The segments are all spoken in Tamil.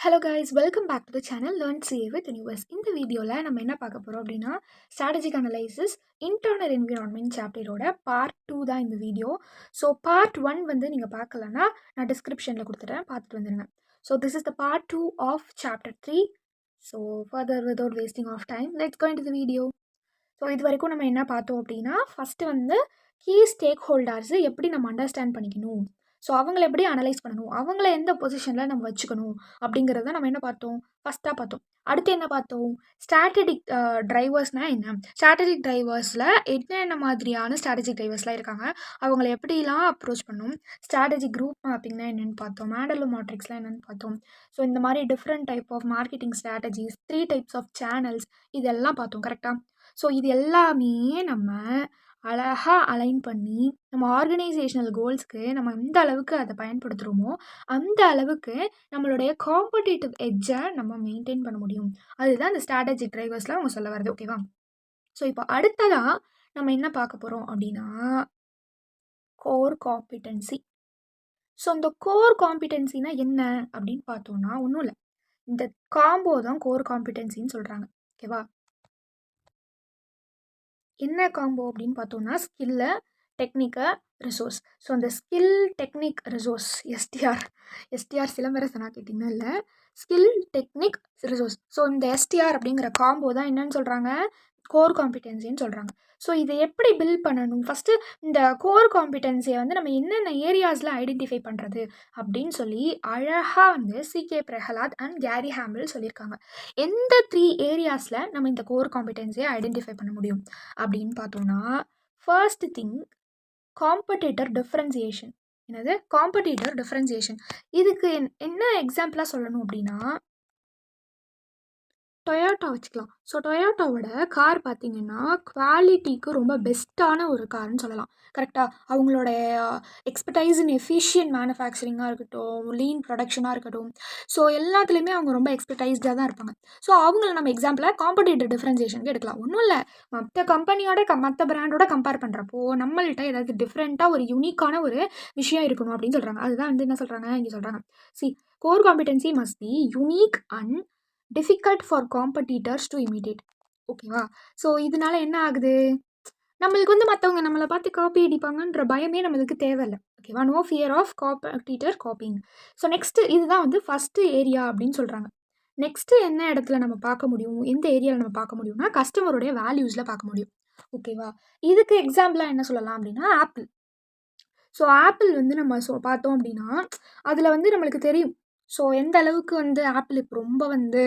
Hello guys, welcome back to the channel learn CA with universe. இந்த வீடியோவில் நம்ம என்ன பார்க்க போகிறோம் அப்படின்னா, ஸ்ட்ராட்டஜிக் அனலைசிஸ் இன்டர்னல் என்விரான்மெண்ட் சாப்டரோட பார்ட் 2 தான் இந்த வீடியோ. ஸோ பார்ட் 1 வந்து நீங்கள் பார்க்கலன்னா நான் டிஸ்கிரிப்ஷனில் கொடுத்துட்டேன், பார்த்துட்டு வந்துடுங்க. So this is the part 2 of chapter 3. So further without wasting of time, let's go into the video. So இது வரைக்கும் நம்ம என்ன பார்த்தோம் அப்படின்னா, ஃபஸ்ட்டு வந்து கீ ஸ்டேக் ஹோல்டர்ஸு எப்படி நம்ம அண்டர்ஸ்டாண்ட் பண்ணிக்கணும், ஸோ அவங்கள எப்படி அனலைஸ் பண்ணணும், அவங்கள எந்த பொசிஷனில் நம்ம வச்சுக்கணும் அப்படிங்கிறத நம்ம என்ன பார்த்தோம், ஃபஸ்ட்டாக பார்த்தோம். அடுத்து என்ன பார்த்தோம், ஸ்ட்ராட்டஜிக் டிரைவர்ஸ்னால் என்ன, ஸ்ட்ராட்டஜிக் டிரைவர்ஸில் என்னென்ன மாதிரியான ஸ்ட்ராட்டஜிக் டிரைவர்ஸ்லாம் இருக்காங்க, அவங்கள எப்படிலாம் அப்ரோச் பண்ணணும், ஸ்ட்ராட்டஜிக் குரூப் மேப்பிங்னா என்னென்னு பார்த்தோம், மேண்டலோ மேட்ரிக்ஸ்லாம் என்னென்னு பார்த்தோம். ஸோ இந்த மாதிரி different type of marketing strategies, 3 types of channels, இதெல்லாம் பார்த்தோம். கரெக்டாக? ஸோ இது எல்லாமே நம்ம அழகாக அலைன் பண்ணி நம்ம ஆர்கனைசேஷனல் கோல்ஸ்க்கு நம்ம எந்த அளவுக்கு அதை பயன்படுத்துகிறோமோ அந்த அளவுக்கு நம்மளுடைய காம்படிட்டிவ் எட்ஜை நம்ம மெயின்டைன் பண்ண முடியும். அதுதான் இந்த ஸ்ட்ராட்டஜிக் டிரைவர்ஸ்லாம் அவங்க சொல்ல வருது. ஓகேவா? ஸோ இப்போ அடுத்ததாக நம்ம என்ன பார்க்க போகிறோம் அப்படின்னா, கோர் காம்பிடென்சி. ஸோ இந்த கோர் காம்பிடென்சினா என்ன அப்படின்னு பார்த்தோம்னா ஒன்றும் இல்லை, இந்த காம்போ தான் கோர் காம்பிடென்சின்னு சொல்கிறாங்க. ஓகேவா? என்ன காம்போ அப்படின்னு பார்த்தோம்னா, ஸ்கில்லு, டெக்னிக்கு, ரிசோர்ஸ். ஸோ அந்த ஸ்கில், டெக்னிக், ரிசோர்ஸ், எஸ்டிஆர் சிலம்பரசனா கேட்டிங்கன்னா இல்லை, ஸ்கில், டெக்னிக், ரிசோர்ஸ். ஸோ இந்த எஸ்டிஆர் அப்படிங்கிற காம்போ தான் என்னன்னு சொல்கிறாங்க, கோர் காம்பிடென்சின்னு சொல்கிறாங்க. ஸோ இதை எப்படி பில்ட் பண்ணணும், ஃபஸ்ட்டு இந்த கோர் காம்பிடென்சியை வந்து நம்ம என்னென்ன ஏரியாஸில் ஐடென்டிஃபை பண்ணுறது அப்படின்னு சொல்லி அழகாக வந்து சிகே பிரஹலாத் அண்ட் கேரி ஹாமில் சொல்லியிருக்காங்க. எந்த 3 ஏரியாஸில் நம்ம இந்த கோர் காம்பிடென்சியை ஐடென்டிஃபை பண்ண முடியும் அப்படின்னு பார்த்தோம்னா, ஃபர்ஸ்ட் திங் காம்படிட்டர் டிஃப்ரென்சியேஷன். என்னது? Competitor differentiation. இதுக்கு என்ன எக்ஸாம்பிளாக சொல்லணும் அப்படின்னா, டொயோட்டா வச்சுக்கலாம். ஸோ டொயோட்டாவோட கார் பார்த்திங்கன்னா குவாலிட்டிக்கு ரொம்ப பெஸ்ட்டான ஒரு கார்னு சொல்லலாம். கரெக்டாக? அவங்களுடைய எக்ஸ்பர்டைஸ் இன் எஃபிஷியன்ட் மேனுஃபேக்சரிங்காக இருக்கட்டும், லீன் ப்ரொடக்ஷனாக இருக்கட்டும், ஸோ எல்லாத்துலேயுமே அவங்க ரொம்ப எக்ஸ்பர்டைஸ்டாக தான் இருப்பாங்க. ஸோ அவங்கள நம்ம எக்ஸாம்பிளாக காம்படிட்டிவ் டிஃப்ரென்சியேஷனுக்கு எடுக்கலாம். ஒன்றும் இல்லை, மற்ற கம்பெனியோட மற்ற பிராண்டோட கம்பேர் பண்ணுறப்போ நம்மள்கிட்ட ஏதாவது டிஃப்ரெண்ட்டாக ஒரு யூனிக்கான ஒரு விஷயம் இருக்கணும் அப்படின்னு சொல்கிறாங்க. அதுதான் வந்து என்ன சொல்கிறாங்க, இங்கே சொல்கிறாங்க, core competency must be unique and difficult for competitors to immediate. ஓகேவா? ஸோ இதனால என்ன ஆகுது, நம்மளுக்கு வந்து மற்றவங்க நம்மளை பார்த்து காப்பி அடிப்பாங்கன்ற பயமே நம்மளுக்கு தேவையில்லை. ஓகேவா? No fear of competitor copying. So next இதுதான் வந்து ஃபஸ்ட்டு ஏரியா அப்படின்னு சொல்கிறாங்க. நெக்ஸ்ட்டு என்ன இடத்துல நம்ம பார்க்க முடியும், எந்த ஏரியாவில் நம்ம பார்க்க முடியும்னா, கஸ்டமருடைய வேல்யூஸில் பார்க்க முடியும். ஓகேவா? இதுக்கு எக்ஸாம்பிளாக என்ன சொல்லலாம் அப்படின்னா, ஆப்பிள். ஸோ ஆப்பிள் வந்து நம்ம பார்த்தோம் அப்படின்னா அதில் வந்து நம்மளுக்கு தெரியும், ஸோ எந்த அளவுக்கு வந்து ஆப்பிள் இப்போ ரொம்ப வந்து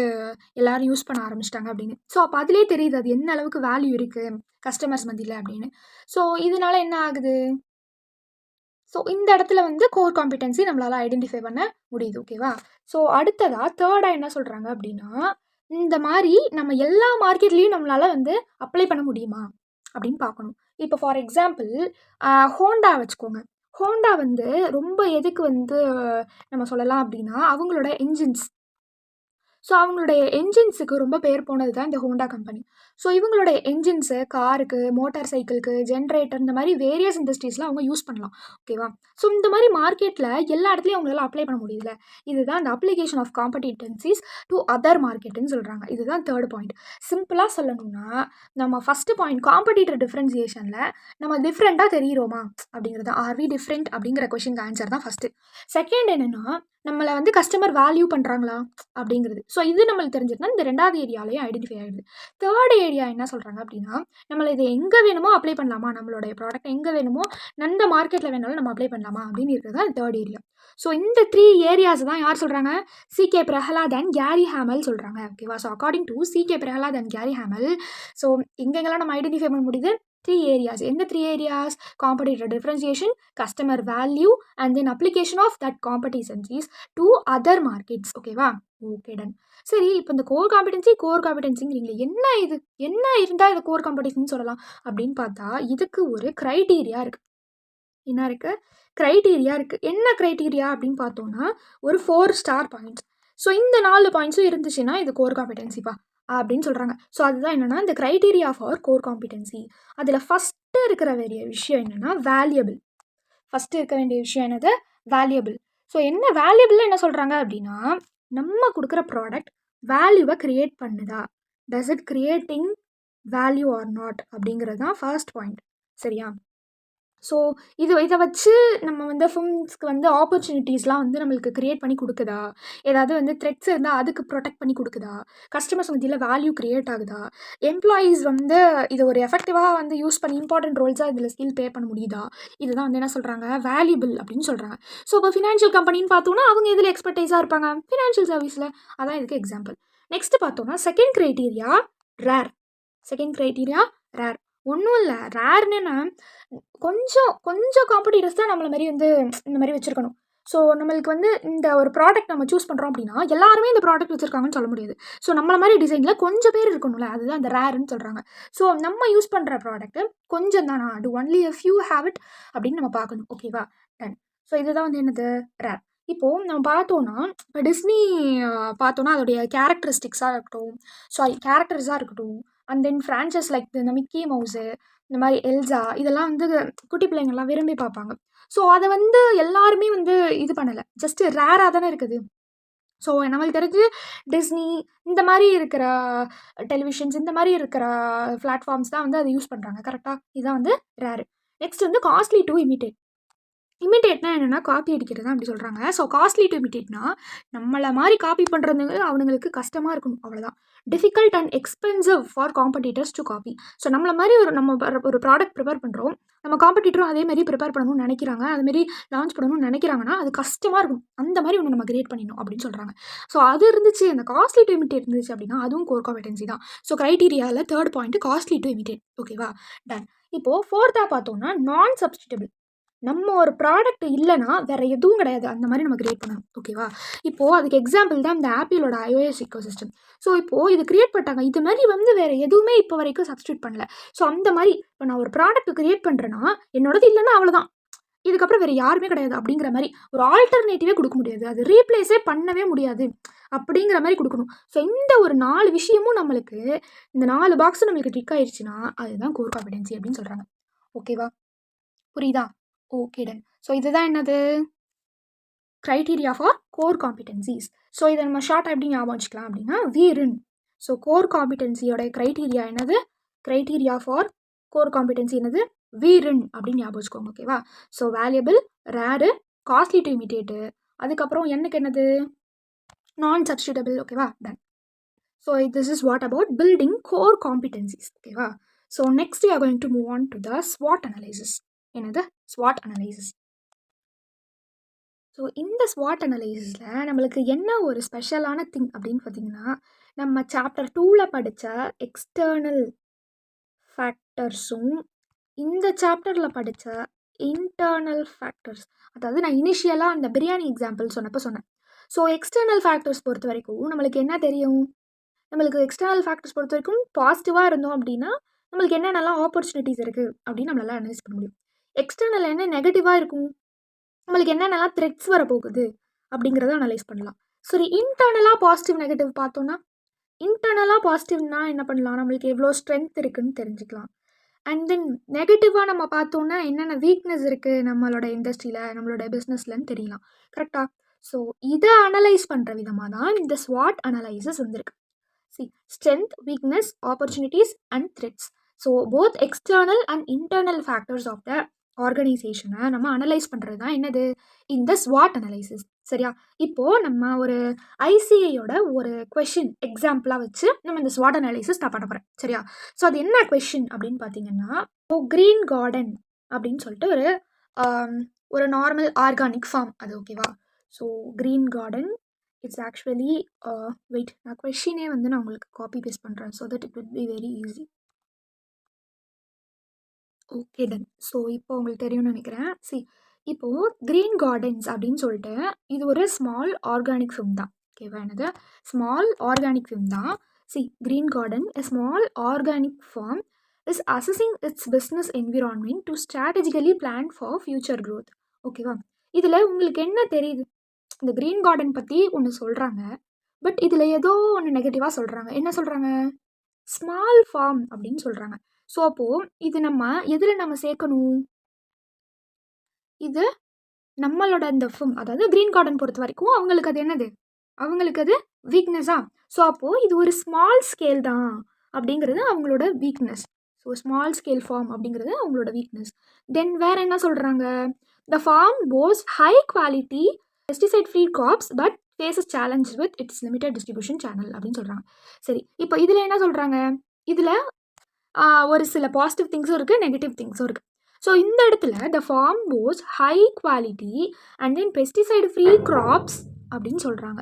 எல்லோரும் யூஸ் பண்ண ஆரம்பிச்சிட்டாங்க அப்படின்னு. ஸோ அப்போ அதிலே தெரியுது அது என்ன அளவுக்கு வேல்யூ இருக்குது கஸ்டமர்ஸ் மத்தியில் அப்படின்னு. ஸோ இதனால என்ன ஆகுது, ஸோ இந்த இடத்துல வந்து கோர் காம்பிடென்சி நம்மளால் ஐடென்டிஃபை பண்ண முடியுது. ஓகேவா? ஸோ அடுத்ததாக தேர்டாக என்ன சொல்கிறாங்க அப்படின்னா, இந்த மாதிரி நம்ம எல்லா மார்க்கெட்லேயும் நம்மளால் வந்து அப்ளை பண்ண முடியுமா அப்படின்னு பார்க்கணும். இப்போ ஃபார் எக்ஸாம்பிள் ஹோண்டா வச்சுக்கோங்க. ஹோண்டா வந்து ரொம்ப எதுக்கு வந்து நம்ம சொல்லலாம் அப்படின்னா, அவங்களோட என்ஜின்ஸ். ஸோ அவங்களுடைய என்ஜின்ஸுக்கு ரொம்ப பேர் போனது தான் இந்த ஹோண்டா கம்பெனி. ஸோ இவங்களுடைய என்ஜின்ஸு காருக்கு, மோட்டார் சைக்கிளுக்கு, ஜென்ரேட்டர், இந்த மாதிரி வேரியஸ் இண்டஸ்ட்ரீஸில் அவங்க யூஸ் பண்ணலாம். ஓகேவா? ஸோ இந்த மாதிரி மார்க்கெட்டில் எல்லா இடத்துலையும் அவங்களால அப்ளை பண்ண முடியுதுல, இதுதான் இந்த அப்ளிகேஷன் ஆஃப் காம்படிட்டன்சிஸ் டு அதர் மார்க்கெட்டுன்னு சொல்கிறாங்க. இதுதான் தேர்ட் பாயிண்ட். சிம்பிளாக சொல்லணும்னா, நம்ம ஃபஸ்ட்டு பாயிண்ட் காம்படிட்டர் டிஃப்ரென்சியேஷனில் நம்ம டிஃப்ரெண்ட்டாக தெரியிறோமா அப்படிங்கிறது, ஆர் வி டிஃப்ரெண்ட் அப்படிங்கிற கொஷினுக்கு ஆன்சர் தான் ஃபஸ்ட்டு. செகண்ட் என்னென்னா, நம்மளை வந்து கஸ்டமர் வேல்யூ பண்ணுறாங்களா அப்படிங்கிறது. ஸோ இது நம்மளுக்கு தெரிஞ்சிருந்தா இந்த 2வது ஏரியாலையும் ஐடென்டிஃபை ஆகிடுது. தேர்ட் ஏரியா என்ன சொல்கிறாங்க அப்படின்னா, நம்மளை இதை எங்கே வேணுமோ அப்ளை பண்ணலாமா, நம்மளுடைய ப்ராடக்ட் எங்கே வேணுமோ எந்த மார்க்கெட்டில் வேணாலும் நம்ம அப்ளை பண்ணலாமா அப்படின்னு இருக்கிறது தான் தேர்ட் ஏரியா. ஸோ இந்த 3 ஏரியாஸ் தான் யார் சொல்கிறாங்க, CK Prahalad and Gary Hamel சொல்கிறாங்க. ஓகேவா? So according to CK Prahalad and Gary Hamel, so எங்கெங்கெல்லாம் நம்ம ஐடென்டிஃபை பண்ண முடியுது, 3 ஏரியாஸ். எந்த 3 areas? Competitor differentiation, customer value and then application of that competencies to other markets. ஓகேவா? Okay, done. சரி, இப்போ இந்த கோர் காம்பிடென்சிங்கிறீங்களே, என்ன இருந்தால் இது கோர் காம்படிஷன் சொல்லலாம் அப்படின்னு பார்த்தா, இதுக்கு ஒரு க்ரைட்டீரியா இருக்குது. என்ன இருக்குது? க்ரைட்டீரியா இருக்குது. என்ன க்ரைட்டீரியா அப்படின்னு பார்த்தோன்னா, ஒரு 4 ஸ்டார் பாயிண்ட்ஸ். ஸோ இந்த 4 பாயிண்ட்ஸும் இருந்துச்சுன்னா இது கோர் காம்பிடென்சிப்பா அப்படின்னு சொல்கிறாங்க. ஸோ அதுதான் என்னென்னா இந்த க்ரைட்டீரியா ஃபார் கோர் காம்பிடென்சி. அதில் ஃபஸ்ட்டு இருக்கிற வேண்டிய விஷயம் என்னென்னா வேல்யூபிள். ஃபஸ்ட்டு இருக்க வேண்டிய விஷயம் என்னது? வேல்யூபிள். ஸோ என்ன வேல்யூபிளில் என்ன சொல்கிறாங்க அப்படின்னா, நம்ம கொடுக்குற ப்ராடக்ட் வேல்யூவை க்ரியேட் பண்ணுதா, does it creating value or not அப்படிங்கிறது தான் ஃபர்ஸ்ட் பாயிண்ட். சரியா? ஸோ இதை வச்சு நம்ம வந்து ஃபிலிம்ஸ்க்கு வந்து ஆப்பர்ச்சுனிட்டிஸ்லாம் வந்து நம்மளுக்கு க்ரியேட் பண்ணி கொடுக்குதா, ஏதாவது வந்து த்ரெட்ஸ் இருந்தால் அதுக்கு ப்ரொடெக்ட் பண்ணி கொடுக்குதா, கஸ்டமர்ஸ் மத்தியில் வேல்யூ க்ரியேட் ஆகுதா, எம்ப்ளாயீஸ் வந்து இதை ஒரு எஃபெக்டிவாக வந்து யூஸ் பண்ணி இம்பார்ட்டன்ட் ரோல்ஸாக இதில் ஸ்கில் பே பண்ண முடியுதா, இதுதான் வந்து என்ன சொல்கிறாங்க, வேல்யூபிள் அப்படின்னு சொல்கிறாங்க. ஸோ இப்போ ஃபினான்ஷியல் கம்பெனின்னு பார்த்தோன்னா அவங்க இதில் எக்ஸ்பர்டைஸாக இருப்பாங்க ஃபினான்ஷியல் சர்வீஸில். அதான் இதுக்கு எக்ஸாம்பிள். நெக்ஸ்ட் பார்த்தோன்னா second criteria rare. Second criteria rare. ஒன்றும் இல்லை, ரேர்னுன்னா கொஞ்சம் கொஞ்சம் காம்படிட்டர்ஸ் தான் நம்மளை மாதிரி வந்து இந்த மாதிரி வச்சுருக்கணும். ஸோ நம்மளுக்கு வந்து இந்த ஒரு ப்ராடக்ட் நம்ம சூஸ் பண்ணுறோம் அப்படின்னா எல்லாருமே இந்த ப்ராடக்ட் வச்சுருக்காங்கன்னு சொல்ல முடியாது. ஸோ நம்மளை மாதிரி டிசைனில் கொஞ்சம் பேர் இருக்கணும்ல, அதுதான் அந்த ரேர்ன்னு சொல்கிறாங்க. ஸோ நம்ம யூஸ் பண்ணுற ப்ராடக்ட்டு கொஞ்சம் தானா, to only a few have it அப்படின்னு நம்ம பார்க்கணும். ஓகேவா? டன். ஸோ இதுதான் வந்து என்னது, ரேர். இப்போது நம்ம பார்த்தோன்னா இப்போ டிஸ்னி பார்த்தோன்னா அதோடைய கேரக்டரிஸ்டிக்ஸாக இருக்கட்டும், கேரக்டர்ஸாக இருக்கட்டும், அண்ட் தென் ஃப்ரான்ச்சைஸ் லைக் இந்த மிக்கி மவுஸு, இந்த மாதிரி எல்சா, இதெல்லாம் வந்து குட்டி பிள்ளைங்கள்லாம் விரும்பி பார்ப்பாங்க. ஸோ அதை வந்து எல்லாருமே வந்து இது பண்ணலை, ஜஸ்ட்டு ரேராக தானே இருக்குது. ஸோ நம்மளுக்கு தெரிஞ்சு டிஸ்னி இந்த மாதிரி இருக்கிற டெலிவிஷன்ஸ், இந்த மாதிரி இருக்கிற பிளாட்ஃபார்ம்ஸ் தான் வந்து அதை யூஸ் பண்ணுறாங்க. கரெக்டாக? இதுதான் வந்து ரேரு. நெக்ஸ்ட் வந்து காஸ்ட்லி டு இமிட்டேட். இமிட்டேட்னா என்னென்னா காப்பி அடிக்கிறது தான் அப்படி சொல்கிறாங்க. ஸோ காஸ்ட்லி டு இமிட்டேட்னா நம்மளை மாதிரி காப்பி பண்ணுறது அவனுங்களுக்கு கஷ்டமாக இருக்கணும், அவ்வளோதான். Difficult and expensive for competitors to copy. So நம்மளை மாதிரி ஒரு ப்ராடக்ட் ப்ரிப்பேர் பண்ணுறோம், நம்ம காம்படிட்டரும் அதே மாதிரி ப்ரிப்பேர் பண்ணணும்னு நினைக்கிறாங்க, அதுமாரி லான்ச் பண்ணணும்னு நினைக்கிறாங்கன்னா அது கஷ்டமாக இருக்கும், அந்த மாதிரி ஒன்று நம்ம கிரியேட் பண்ணிடணும் அப்படின்னு சொல்கிறாங்க. ஸோ அது இருந்துச்சு, அந்த காஸ்ட்லி டு இமிட்டேட் இருந்துச்சு அப்படின்னா அதுவும் கோர் காம்படென்சி தான். ஸோ க்ரைட்டீரியாவில் third point costly to imitate. ஓகேவா? டன். இப்போது ஃபோர்த்தாக பார்த்தோம்னா நான் சப்ஸ்டிட்டபிள். நம்ம ஒரு ப்ராடக்ட் இல்லைன்னா வேறு எதுவும் கிடையாது, அந்த மாதிரி நம்ம கிரியேட் பண்ணணும். ஓகேவா? இப்போது அதுக்கு எக்ஸாம்பிள் தான் இந்த ஆப்பிளோட iOS இக்கோசிஸ்டம். ஸோ இப்போது இது கிரியேட் பண்ணிட்டாங்க, இது மாதிரி வந்து வேறு எதுவுமே இப்போ வரைக்கும் சப்ஸ்டியூட் பண்ணல. ஸோ அந்த மாதிரி இப்போ நான் ஒரு ப்ராடக்ட் கிரியேட் பண்ணுறேன்னா என்னோடது இல்லைன்னா அவ்வளோதான், இதுக்கப்புறம் வேறு யாருமே கிடையாது அப்படிங்கிற மாதிரி ஒரு ஆல்டர்னேட்டிவே கொடுக்க முடியாது, அது ரீப்ளேஸே பண்ணவே முடியாது அப்படிங்கிற மாதிரி கொடுக்கணும். ஸோ இந்த ஒரு 4 விஷயமும் நம்மளுக்கு, இந்த 4 பாக்ஸும் நம்மளுக்கு டிக் ஆயிடுச்சுன்னா அதுதான் கோர் காம்படென்சி அப்படின்னு சொல்கிறாங்க. ஓகேவா? புரியுதா? Okay done. ஸோ இதுதான் என்னது, criteria for core competencies. So இதை நம்ம ஷார்ட்டாக எப்படி ஞாபகம் வச்சுக்கலாம் அப்படின்னா வீரின். ஸோ கோர் காம்பிடென்சியோட க்ரைட்டீரியா என்னது, க்ரைட்டீரியா ஃபார் கோர் காம்பிடென்சி என்னது, வீரின் அப்படின்னு ஞாபகம் வச்சுக்கோங்க. ஓகேவா? So valuable, rare, costly to imitate, அதுக்கப்புறம் எனக்கு என்னது, நான் சப்ஸ்டியூட்டபிள். ஓகேவா? Done. So this is what about building core competencies. ஓகேவா? So next we are going to move on to the SWOT analysis. என்னது, SWOT analysis. ஸோ இந்த SWOT அனலைசிஸில் நம்மளுக்கு என்ன ஒரு ஸ்பெஷலான திங் அப்படின்னு பார்த்தீங்கன்னா, நம்ம சாப்டர் 2ல் படித்த எக்ஸ்டர்னல் ஃபேக்டர்ஸும் இந்த சாப்டரில் படித்த இன்டர்னல் ஃபேக்டர்ஸ், அதாவது நான் இனிஷியலாக அந்த பிரியாணி எக்ஸாம்பிள் சொன்னப்போ சொன்னேன். ஸோ எக்ஸ்டர்னல் ஃபேக்டர்ஸ் பொறுத்த வரைக்கும் நம்மளுக்கு என்ன தெரியும், நம்மளுக்கு எக்ஸ்டர்னல் ஃபேக்டர்ஸ் பொறுத்த வரைக்கும் பாசிட்டிவாக இருந்தோம் அப்படின்னா நம்மளுக்கு என்னென்னலாம் ஆப்பர்ச்சுனிட்டிஸ் இருக்குது அப்படின்னு நம்மளால அனலைஸ் பண்ண முடியும். எக்ஸ்டர்னல் என்ன நெகட்டிவாக இருக்கும், நம்மளுக்கு என்னென்னலாம் த்ரெட்ஸ் வரப்போகுது அப்படிங்கிறத அனலைஸ் பண்ணலாம். சரி, இன்டர்னலாக பாசிட்டிவ் நெகட்டிவ் பார்த்தோன்னா, இன்டர்னலாக பாசிட்டிவ்னா என்ன பண்ணலாம், நம்மளுக்கு எவ்வளோ ஸ்ட்ரென்த் இருக்குதுன்னு தெரிஞ்சுக்கலாம். அண்ட் தென் நெகட்டிவாக நம்ம பார்த்தோன்னா என்னென்ன வீக்னஸ் இருக்குது நம்மளோட இண்டஸ்ட்ரியில், நம்மளோட பிஸ்னஸ்லன்னு தெரியலாம். கரெக்டாக? ஸோ இதை அனலைஸ் பண்ணுற விதமாக தான் இந்த SWOT அனலைசிஸ் வந்திருக்கு. strength, weakness, opportunities and threats. So both external and internal factors of the ஆர்கனைசேஷனை நம்ம அனலைஸ் பண்ணுறது தான் என்னது, இந்த SWOT அனலைசிஸ். சரியா? இப்போது நம்ம ஒரு ஐசிஐயோட ஒரு கொஷின் எக்ஸாம்பிளாக வச்சு நம்ம இந்த SWOT அனலைசிஸ் நான் பண்ண போகிறேன். சரியா? ஸோ அது என்ன கொஷின் அப்படின்னு பார்த்தீங்கன்னா, க்ரீன் கார்டன் அப்படின்னு சொல்லிட்டு ஒரு நார்மல் ஆர்கானிக் ஃபார்ம் அது. ஓகேவா? So green garden it's actually wait, நான் கொஷினே வந்து நான் உங்களுக்கு காப்பி பேஸ்ட் பண்ணுறேன் so that it will be very easy. Okay done. So இப்போ உங்களுக்கு தெரியும்னு நினைக்கிறேன். இப்போது க்ரீன் கார்டன்ஸ் அப்படின்னு சொல்லிட்டு இது ஒரு ஸ்மால் ஆர்கானிக் ஃபிம் தான். ஓகேவா? என்னது, ஸ்மால் ஆர்கானிக் ஃபிம் தான். Green garden a small organic firm is assessing its business environment to strategically plan for future growth. ஓகேவா? இதில் உங்களுக்கு என்ன தெரியுது, இந்த க்ரீன் கார்டன் பற்றி ஒன்று சொல்கிறாங்க, பட் இதில் ஏதோ ஒன்று நெகட்டிவாக சொல்கிறாங்க. என்ன சொல்கிறாங்க, ஸ்மால் ஃபார்ம் அப்படின்னு சொல்கிறாங்க. ஸோ அப்போது இது நம்ம எதில் நம்ம சேர்க்கணும், இது நம்மளோட இந்த ஃபிம், அதாவது க்ரீன் கார்டன் பொறுத்த வரைக்கும் அவங்களுக்கு அது என்னது, அவங்களுக்கு அது வீக்னஸா? ஸோ அப்போது இது ஒரு ஸ்மால் ஸ்கேல் தான் அப்படிங்கிறது அவங்களோட weakness. So small scale farm அப்படிங்கிறது அவங்களோட வீக்னஸ். தென் வேறு என்ன சொல்கிறாங்க? The farm Bose high quality pesticide free crops but faces challenge with its limited distribution channel அப்படின்னு சொல்கிறாங்க. சரி, இப்போ இதில் என்ன சொல்கிறாங்க? இதில் ஒரு சில பாசிட்டிவ் திங்ஸும் இருக்குது, நெகட்டிவ் திங்ஸும் இருக்குது. ஸோ இந்த இடத்துல the farm Bose high quality and then pesticide free crops அப்படின்னு சொல்கிறாங்க.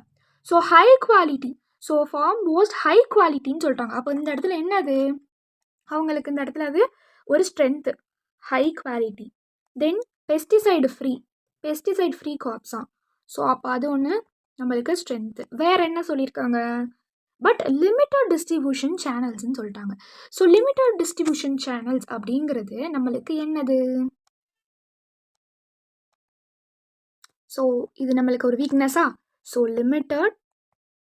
So high quality, so farm Bose high குவாலிட்டின்னு சொல்லிட்டாங்க. அப்போ இந்த இடத்துல என்னது? அவங்களுக்கு இந்த இடத்துல அது ஒரு ஸ்ட்ரென்த்து, ஹை குவாலிட்டி. தென் பெஸ்டிசைடு ஃப்ரீ கிராப்ஸா. ஸோ அப்போ அது ஒன்று நம்மளுக்கு ஸ்ட்ரென்த்து. வேறு என்ன சொல்லியிருக்காங்க? பட் லிமிட்டட் டிஸ்ட்ரிபியூஷன் சேனல்ஸ்ன்னு சொல்லிட்டாங்க. ஸோ லிமிட்டட் டிஸ்ட்ரிபியூஷன் சேனல்ஸ் அப்படிங்கிறது நம்மளுக்கு என்னது? ஸோ இது நம்மளுக்கு ஒரு வீக்னஸா? ஸோ லிமிட்டட்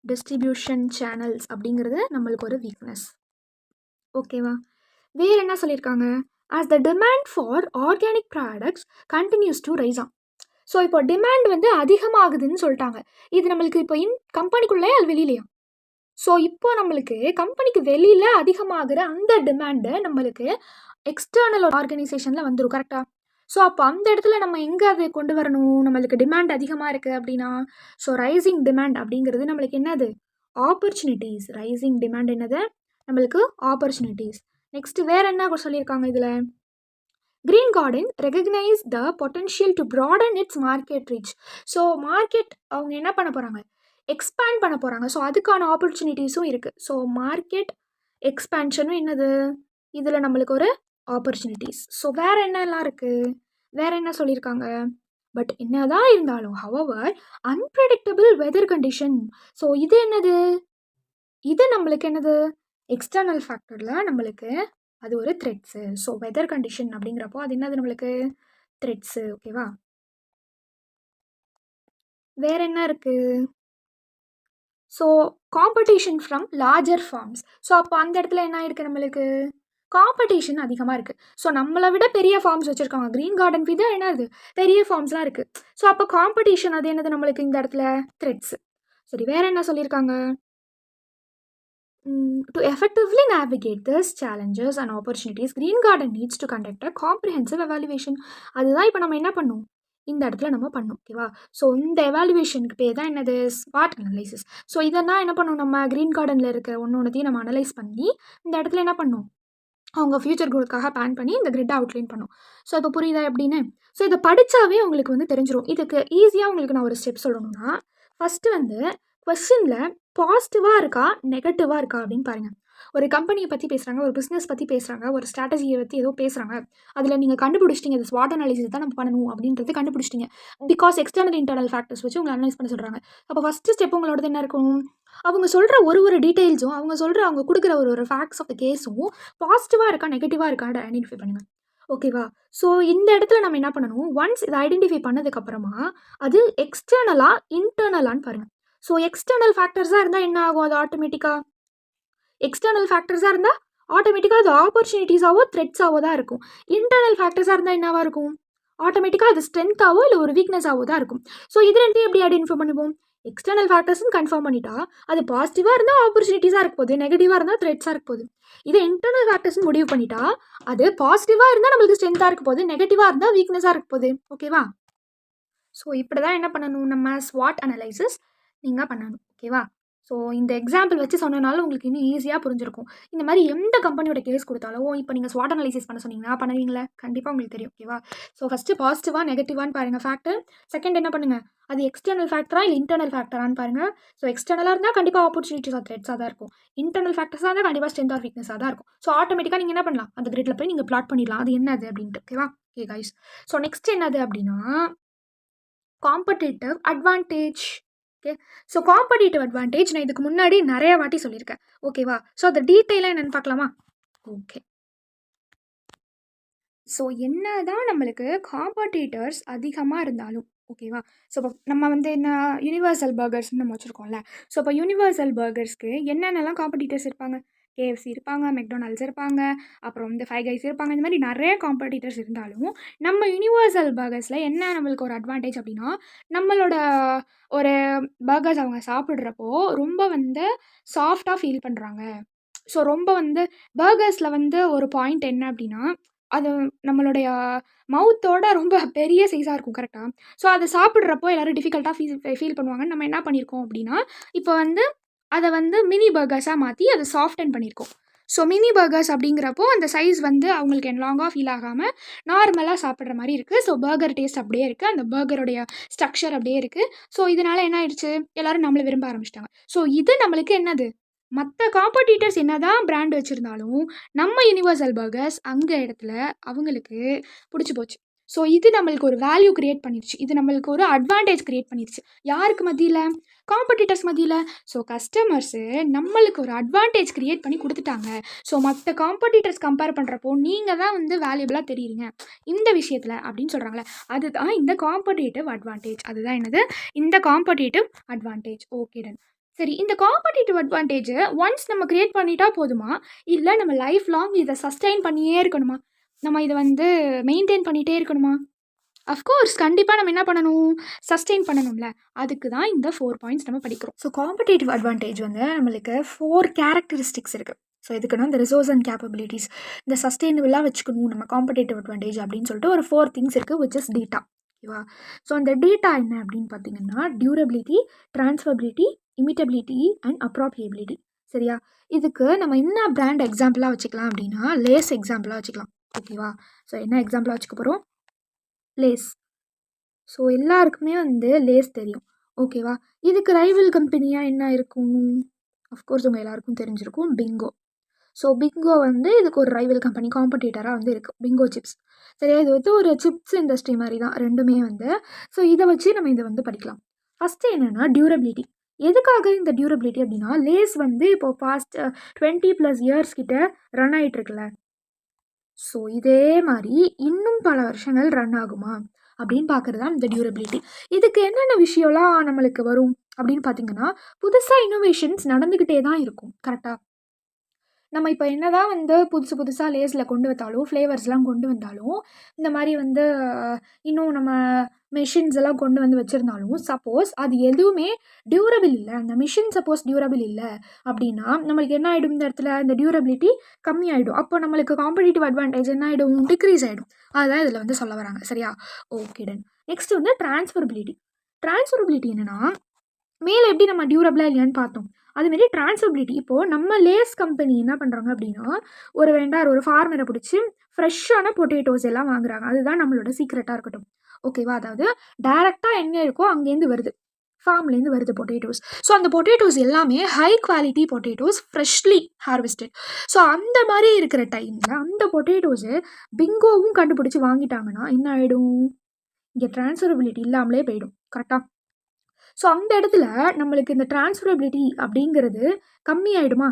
டிஸ்ட்ரிபியூஷன் சேனல்ஸ் அப்படிங்கிறது நம்மளுக்கு ஒரு வீக்னஸ். ஓகேவா? வேறு என்ன சொல்லியிருக்காங்க? as the demand for organic products continues to rise on. So இப்போ டிமாண்ட் வந்து அதிகமாகுதுன்னு சொல்லிட்டாங்க. இது நம்மளுக்கு இப்போ கம்பெனிக்குள்ளேயே அது வெளியிலையா? ஸோ இப்போ நம்மளுக்கு கம்பெனிக்கு வெளியில் அதிகமாகிற அந்த டிமாண்டு நம்மளுக்கு எக்ஸ்டர்னல் ஆர்கனைசேஷனில் வந்துடும். கரெக்டாக? ஸோ அப்போ அந்த இடத்துல நம்ம எங்கே அதை கொண்டு வரணும்? நம்மளுக்கு டிமாண்ட் அதிகமாக இருக்குது அப்படின்னா, ஸோ ரைசிங் டிமாண்ட் அப்படிங்கிறது நம்மளுக்கு என்னது? ஆப்பர்ச்சுனிட்டிஸ். ரைசிங் டிமாண்ட் என்னது? நம்மளுக்கு ஆப்பர்ச்சுனிட்டிஸ். நெக்ஸ்ட்டு வேறு என்ன சொல்லியிருக்காங்க இதில்? Green Garden recognize the potential to broaden its market reach. So market அவங்க என்ன பண்ண போகிறாங்க? எக்ஸ்பேண்ட் பண்ண போகிறாங்க. ஸோ அதுக்கான ஆப்பர்ச்சுனிட்டிஸும் இருக்குது. ஸோ மார்க்கெட் எக்ஸ்பேன்ஷனும் என்னது? இதில் நம்மளுக்கு ஒரு ஆப்பர்ச்சுனிட்டிஸ். ஸோ வேறு என்னெல்லாம் இருக்குது? வேறு என்ன சொல்லியிருக்காங்க? பட் என்னதான் இருந்தாலும் however unpredictable weather condition. So இது என்னது? இது நம்மளுக்கு என்னது? எக்ஸ்டர்னல் ஃபேக்டரில் நம்மளுக்கு அது ஒரு த்ரெட்ஸு. ஸோ வெதர் கண்டிஷன் அப்படிங்கிறப்போ அது என்னது? நம்மளுக்கு த்ரெட்ஸு. ஓகேவா? வேறு என்ன இருக்குது? So competition from larger farms. So அப்போ அந்த இடத்துல என்ன இருக்குது? நம்மளுக்கு காம்படிஷன் அதிகமாக இருக்குது. ஸோ நம்மளை விட பெரிய ஃபார்ம்ஸ் வச்சுருக்காங்க. க்ரீன் கார்டன் விட என்னது? பெரிய ஃபார்ம்ஸ்லாம் இருக்குது. ஸோ அப்போ காம்படிஷன் அது என்னது? நம்மளுக்கு இந்த இடத்துல த்ரெட்ஸு. சரி, வேறு என்ன சொல்லியிருக்காங்க? To effectively navigate these challenges and opportunities, Green Garden needs to conduct a comprehensive evaluation. அதுதான் இப்போ நம்ம என்ன பண்ணணும்? இந்த இடத்துல நம்ம பண்ணணும். ஓகேவா? ஸோ இந்த எவாலுவேஷனுக்கு பேர் தான் என்னது? ஸ்வாட் அனலைசிஸ். ஸோ இதெல்லாம் என்ன பண்ணணும்? நம்ம க்ரீன் கார்டனில் இருக்க ஒன்றொன்றையும் நம்ம அனலைஸ் பண்ணி இந்த இடத்துல என்ன பண்ணணும்? அவங்க ஃப்யூச்சர் குரோத்துக்காக பிளான் பண்ணி இந்த கிரிட்டை அவுட்லைன் பண்ணும். ஸோ இப்போ புரியுதா எப்படின்னு? ஸோ இதை படித்தாவே உங்களுக்கு வந்து தெரிஞ்சிடும். இதுக்கு ஈஸியாக உங்களுக்கு நான் ஒரு ஸ்டெப் சொல்லணும்னா, ஃபஸ்ட்டு வந்து கொஸ்டினில் பாசிட்டிவாக இருக்கா நெகட்டிவாக இருக்கா அப்படின்னு பாருங்கள். ஒரு கம்பெனியை பற்றி பேசுகிறாங்க, ஒரு பிஸ்னஸ் பற்றி பேசுகிறாங்க, ஒரு ஸ்ட்ராட்டஜியை பற்றி ஏதோ பேசுகிறாங்க. அதில் நீங்கள் கண்டுபிடிச்சிட்டிங்க இது ஸ்வாட் அனாலிசிஸ் தான் நம்ம பண்ணணும் அப்படின்றது கண்டுபிடிச்சிட்டிங்க. பிகாஸ் எக்ஸ்டர்னல் இன்டர்னல் ஃபேக்டர்ஸ் வச்சு உங்களை அனலைஸ் பண்ண சொல்கிறாங்க. அப்போ ஃபஸ்ட்டு ஸ்டெப் உங்களோடது என்ன இருக்கும்? அவங்க சொல்கிற ஒரு டீட்டெயில்ஸும் அவங்க கொடுக்குற ஒரு ஃபேக்ட்ஸ் ஆஃப் த கேஸும் பாசிட்டிவாக இருக்கா நெகட்டிவாக இருக்கான்னு ஐடென்டிஃபை பண்ணுங்கள். ஓகேவா? ஸோ இந்த இடத்துல நம்ம என்ன பண்ணணும்? ஒன்ஸ் இதை ஐடென்டிஃபை பண்ணதுக்கப்புறமா அது எக்ஸ்டர்னலா இன்டர்னலான்னு பாருங்கள். ஸோ எக்ஸ்டர்னல் ஃபேக்டர்ஸாக இருந்தால் என்ன ஆகும்? அது ஆட்டோமேட்டிக்காக அது ஆப்பர்ச்சுனிட்டிஸாவோ த்ரெட்ஸாவோ தான் இருக்கும். இன்டர்னல் ஃபேக்டர்ஸாக இருந்தால் என்னவாக இருக்கும்? ஆட்டோமேட்டிக்காக அது ஸ்ட்ரென்த்தாவோ இல்லை ஒரு வீக்னஸாவோ தான் இருக்கும். ஸோ இது ரெண்டையும் எப்படி ஐடென்டிஃபை பண்ணுவோம்? எக்ஸ்டர்னல் ஃபேக்டர்ஸ்னு கன்ஃபார்ம் பண்ணிட்டா அது பாசிட்டிவாக இருந்தால் ஆப்பர்ச்சுனிட்டிஸாக இருக்க போகுது, நெகட்டிவாக இருந்தால் த்ரெட்ஸாக இருக்க போகுது. இதே இன்டர்னல் ஃபேக்டர்ஸ்னு முடிவு பண்ணிட்டா அது பாசிட்டிவாக இருந்தால் நம்மளுக்கு ஸ்ட்ரென்த்தாக இருக்க போகுது, நெகட்டிவாக இருந்தால் வீக்னஸாக இருக்க போகுது. ஓகேவா? ஸோ இப்படி தான் என்ன பண்ணணும்? நம்ம ஸ்வாட் அனலைசிஸ் நீங்கள் பண்ணணும். ஓகேவா? ஸோ இந்த எக்ஸாம்பிள் வச்சு சொன்னனால உங்களுக்கு இன்னும் ஈஸியாக புரிஞ்சிருக்கும். இந்த மாதிரி எந்த கம்பெனியோட கேஸ் கொடுத்தாலும் இப்போ நீங்கள் ஸ்வாட் அனலைசிஸ் பண்ண சொன்னீங்கன்னா பண்ணுவீங்களா? கண்டிப்பாக உங்களுக்கு தெரியும். ஓகேவா? ஸோ ஃபஸ்ட்டு பாசிட்டிவாக நெகட்டிவான்னு பாருங்கள் ஃபேக்டர். செகண்ட் என்ன பண்ணுங்கள்? அது எக்ஸ்டர்னல் ஃபேக்டரா இல்லை இன்டர்னல் ஃபேக்டரான்னு பாருங்கள். ஸோ எக்ஸ்டர்னலாக இருந்தால் கண்டிப்பாக ஆப்பர்ச்சுனிட்டிஸ் ஆர் த்ரெட்ஸாக தான் இருக்கும். இன்டர்னல் ஃபேக்டர்ஸாக இருந்தால் கண்டிப்பாக ஸ்ட்ரென்த் ஆர் வீக்னஸாக தான் இருக்கும். ஸோ ஆட்டோமேட்டிக்காக நீங்கள் என்ன பண்ணலாம்? அந்த கிரிட்டில் போய் நீங்கள் பிளாட் பண்ணிடலாம் அது என்னது அப்படின்ட்டு. ஓகேவா? Okay guys. ஸோ நெக்ஸ்ட் என்னது அப்படின்னா competitive advantage. Okay, so competitive advantage நான் இதுக்கு முன்னாடி நிறைய வாட்டி சொல்லியிருக்கேன். ஓகேவா? ஸோ அந்த டீட்டெயிலாக என்னென்னு பார்க்கலாமா? ஓகே, ஸோ என்ன தான் நம்மளுக்கு காம்படிட்டர்ஸ் அதிகமாக இருந்தாலும் ஓகேவா? ஸோ இப்போ நம்ம வந்து என்ன யூனிவர்சல் பர்கர்ஸ்ன்னு நம்ம வச்சுருக்கோம்ல. ஸோ இப்போ யூனிவர்சல் பர்கர்ஸ்க்கு என்னென்னலாம் காம்படிட்டர்ஸ் இருப்பாங்க? கேஎஃப்சி இருப்பாங்க, மெக்டொனால்ட்ஸ் இருப்பாங்க, அப்புறம் வந்து ஃபைவ் கைஸ் இருப்பாங்க. இந்த மாதிரி நிறைய காம்படிட்டர்ஸ் இருந்தாலும், நம்ம யுனிவர்சல் பர்கர்ஸில் என்ன நம்மளுக்கு ஒரு அட்வான்டேஜ் அப்படின்னா, நம்மளோட ஒரு பர்கர்ஸ் அவங்க சாப்பிட்றப்போ ரொம்ப வந்து சாஃப்டாக ஃபீல் பண்ணுறாங்க. ஸோ ரொம்ப வந்து பர்கர்ஸில் வந்து ஒரு பாயிண்ட் என்ன அப்படின்னா, அது நம்மளுடைய மவுத்தோட ரொம்ப பெரிய சைஸாக இருக்கும் கரெக்டாக. ஸோ அதை சாப்பிட்றப்போ எல்லோரும் டிஃபிகல்ட்டாக ஃபீல் பண்ணுவாங்கன்னு நம்ம என்ன பண்ணியிருக்கோம் அப்படின்னா, இப்போ வந்து அதை வந்து மினி பர்கர்ஸாக மாற்றி அதை சாஃப்டன் பண்ணியிருக்கோம். ஸோ மினி பர்கர்ஸ் அப்படிங்கிறப்போ அந்த சைஸ் வந்து அவங்களுக்கு லாங்காக ஃபீல் ஆகாமல் நார்மலாக சாப்பிட்ற மாதிரி இருக்குது. ஸோ பர்கர் டேஸ்ட் அப்படியே இருக்குது, அந்த பர்கருடைய ஸ்ட்ரக்சர் அப்படியே இருக்குது. ஸோ இதனால் என்ன ஆயிடுச்சு, எல்லோரும் நம்மளை விரும்ப ஆரம்பிச்சிட்டாங்க. ஸோ இது நம்மளுக்கு என்னது, மற்ற காம்படிட்டர்ஸ் என்னதான் பிராண்ட் வச்சுருந்தாலும் நம்ம யுனிவர்சல் பர்கர்ஸ் அங்கே இடத்துல அவங்களுக்கு பிடிச்சி போச்சு. ஸோ இது நம்மளுக்கு ஒரு வேல்யூ கிரியேட் பண்ணிடுச்சு, இது நம்மளுக்கு ஒரு அட்வான்டேஜ் கிரியேட் பண்ணிடுச்சு. யாருக்கு மத்தியில், காம்படிட்டர்ஸ் மத்தியில். ஸோ கஸ்டமர்ஸு நம்மளுக்கு ஒரு அட்வான்டேஜ் கிரியேட் பண்ணி கொடுத்துட்டாங்க. ஸோ மற்ற காம்படிட்டர்ஸ் கம்பேர் பண்ணுறப்போ நீங்கள் தான் வந்து வேல்யூபிளாக தெரியுறீங்க இந்த விஷயத்தில் அப்படின்னு சொல்கிறாங்களே, அதுதான் இந்த காம்படிட்டிவ் அட்வான்டேஜ். அதுதான் என்னது, இந்த காம்படிட்டிவ் அட்வான்டேஜ். Okay done. சரி, இந்த காம்படிட்டிவ் அட்வான்டேஜை ஒன்ஸ் நம்ம கிரியேட் பண்ணிட்டா போதுமா, இல்லை நம்ம லைஃப் லாங் இதை சஸ்டெயின் பண்ணியே இருக்கணுமா, நம்ம இதை வந்து மெயின்டைன் பண்ணிகிட்டே இருக்கணுமா? அஃப்கோர்ஸ் கண்டிப்பாக நம்ம என்ன பண்ணணும், சஸ்டெயின் பண்ணணும்ல. அதுக்கு தான் இந்த 4 பாயிண்ட்ஸ் நம்ம படிக்கிறோம். ஸோ காம்படிட்டிவ் அட்வான்டேஜ் வந்து நம்மளுக்கு 4 கேரக்டரிஸ்டிக்ஸ் இருக்குது. ஸோ இதுக்குன்னா இந்த ரிசோர்ஸ் அண்ட் கேப்பபிலிட்டிஸ், இந்த சஸ்டெயினபிளாக வச்சுக்கணும் நம்ம காம்படிட்டிவ் அட்வான்டேஜ் அப்படின்னு சொல்லிட்டு ஒரு 4 திங்ஸ் இருக்குது, விச் இஸ் டேட்டா. ஓகேவா? ஸோ அந்த டேட்டா என்ன அப்படின்னு பார்த்தீங்கன்னா, டியூரபிலிட்டி, ட்ரான்ஸ்ஃபர்பிலிட்டி, இமிட்டபிலிட்டி அண்ட் அப்ராப்ரியபிலிட்டி. சரியா? இதுக்கு நம்ம என்ன பிராண்ட் எக்ஸாம்பிளாக வச்சுக்கலாம் அப்படின்னா, லேஸ் எக்ஸாம்பிளாக வச்சுக்கலாம். ஓகேவா? ஸோ என்ன எக்ஸாம்பிளாக வச்சுக்க போகிறோம், லேஸ். ஸோ எல்லாருக்குமே வந்து லேஸ் தெரியும். ஓகேவா? இதுக்கு ரைவல் கம்பெனியாக என்ன இருக்கும், அஃப்கோர்ஸ் உங்கள் எல்லாருக்கும் தெரிஞ்சிருக்கும், பிங்கோ. ஸோ பிங்கோ வந்து இதுக்கு ஒரு ரைவல் கம்பெனி, காம்படிட்டராக வந்து இருக்குது, பிங்கோ சிப்ஸ். சரியா? இது வந்து ஒரு சிப்ஸ் இண்டஸ்ட்ரி மாதிரி தான் ரெண்டுமே வந்து. ஸோ இதை வச்சு நம்ம இதை வந்து படிக்கலாம். ஃபஸ்ட்டு என்னென்னா டியூரபிலிட்டி. எதுக்காக இந்த டியூரபிலிட்டி அப்படின்னா, லேஸ் வந்து இப்போ பாஸ்ட் 20+ இயர்ஸ் கிட்ட ரன் ஆகிட்டுருக்குல்ல. ஸோ இதே மாதிரி இன்னும் பல வருஷங்கள் ரன் ஆகுமா அப்படின்னு பார்க்குறது தான் இந்த டியூரபிலிட்டி. இதுக்கு என்னென்ன விஷயம்லாம் நம்மளுக்கு வரும் அப்படின்னு பார்த்தீங்கன்னா, புதுசாக இன்னோவேஷன்ஸ் நடந்துக்கிட்டே தான் இருக்கும். கரெக்டாக? நம்ம இப்போ என்ன தான் வந்து புதுசாக லேஸில் கொண்டு வந்தாலும், ஃப்ளேவர்ஸ்லாம் கொண்டு வந்தாலும், இந்த மாதிரி வந்து இன்னும் நம்ம மெஷின்ஸ் எல்லாம் கொண்டு வந்து வச்சுருந்தாலும், சப்போஸ் அது எதுவுமே டியூரபிள் இல்லை, அந்த மிஷின் சப்போஸ் டியூரபிள் இல்லை அப்படின்னா, நம்மளுக்கு என்ன ஆகிடும், இந்த இடத்துல இந்த டியூரபிலிட்டி கம்மியாயிடும். அப்போ நம்மளுக்கு காம்படிட்டிவ் அட்வான்டேஜ் என்ன ஆகிடும், டிக்ரீஸ் ஆகிடும். அதுதான் இதில் வந்து சொல்ல வராங்க. சரியா? Okay done. நெக்ஸ்ட் வந்து ட்ரான்ஸ்ஃபரபிலிட்டி. ட்ரான்ஸ்ஃபரபிலிட்டி என்னென்னா, மேலே எப்படி நம்ம டியூரபிளாக இல்லையான்னு பார்த்தோம், அதுமாரி ட்ரான்ஸ்ஃபரபிலிட்டி. இப்போது நம்ம லேஸ் கம்பெனி என்ன பண்ணுறாங்க அப்படின்னா, ஒரு வெண்டார், ஒரு ஃபார்மரை பிடிச்சி ஃப்ரெஷ்ஷான பொட்டேட்டோஸ் எல்லாம் வாங்குறாங்க. அதுதான் நம்மளோட சீக்ரெட்டாக இருக்கட்டும். ஓகேவா? அதாவது டேரெக்டாக எங்கே இருக்கோ அங்கேருந்து வருது, ஃபார்ம்லேருந்து வருது பொட்டேட்டோஸ். ஸோ அந்த பொட்டேட்டோஸ் எல்லாமே high quality potatoes, freshly harvested. So அந்த மாதிரி இருக்கிற டைமில் அந்த பொட்டேட்டோஸு பிங்கோவும் கண்டுபிடிச்சி வாங்கிட்டாங்கன்னா என்ன ஆகிடும், இங்கே ட்ரான்ஸ்ஃபரபிலிட்டி இல்லாமலே போயிடும். கரெக்டாக? ஸோ அந்த இடத்துல நம்மளுக்கு இந்த ட்ரான்ஸ்ஃபரபிலிட்டி அப்படிங்கிறது கம்மியாயிடுமா?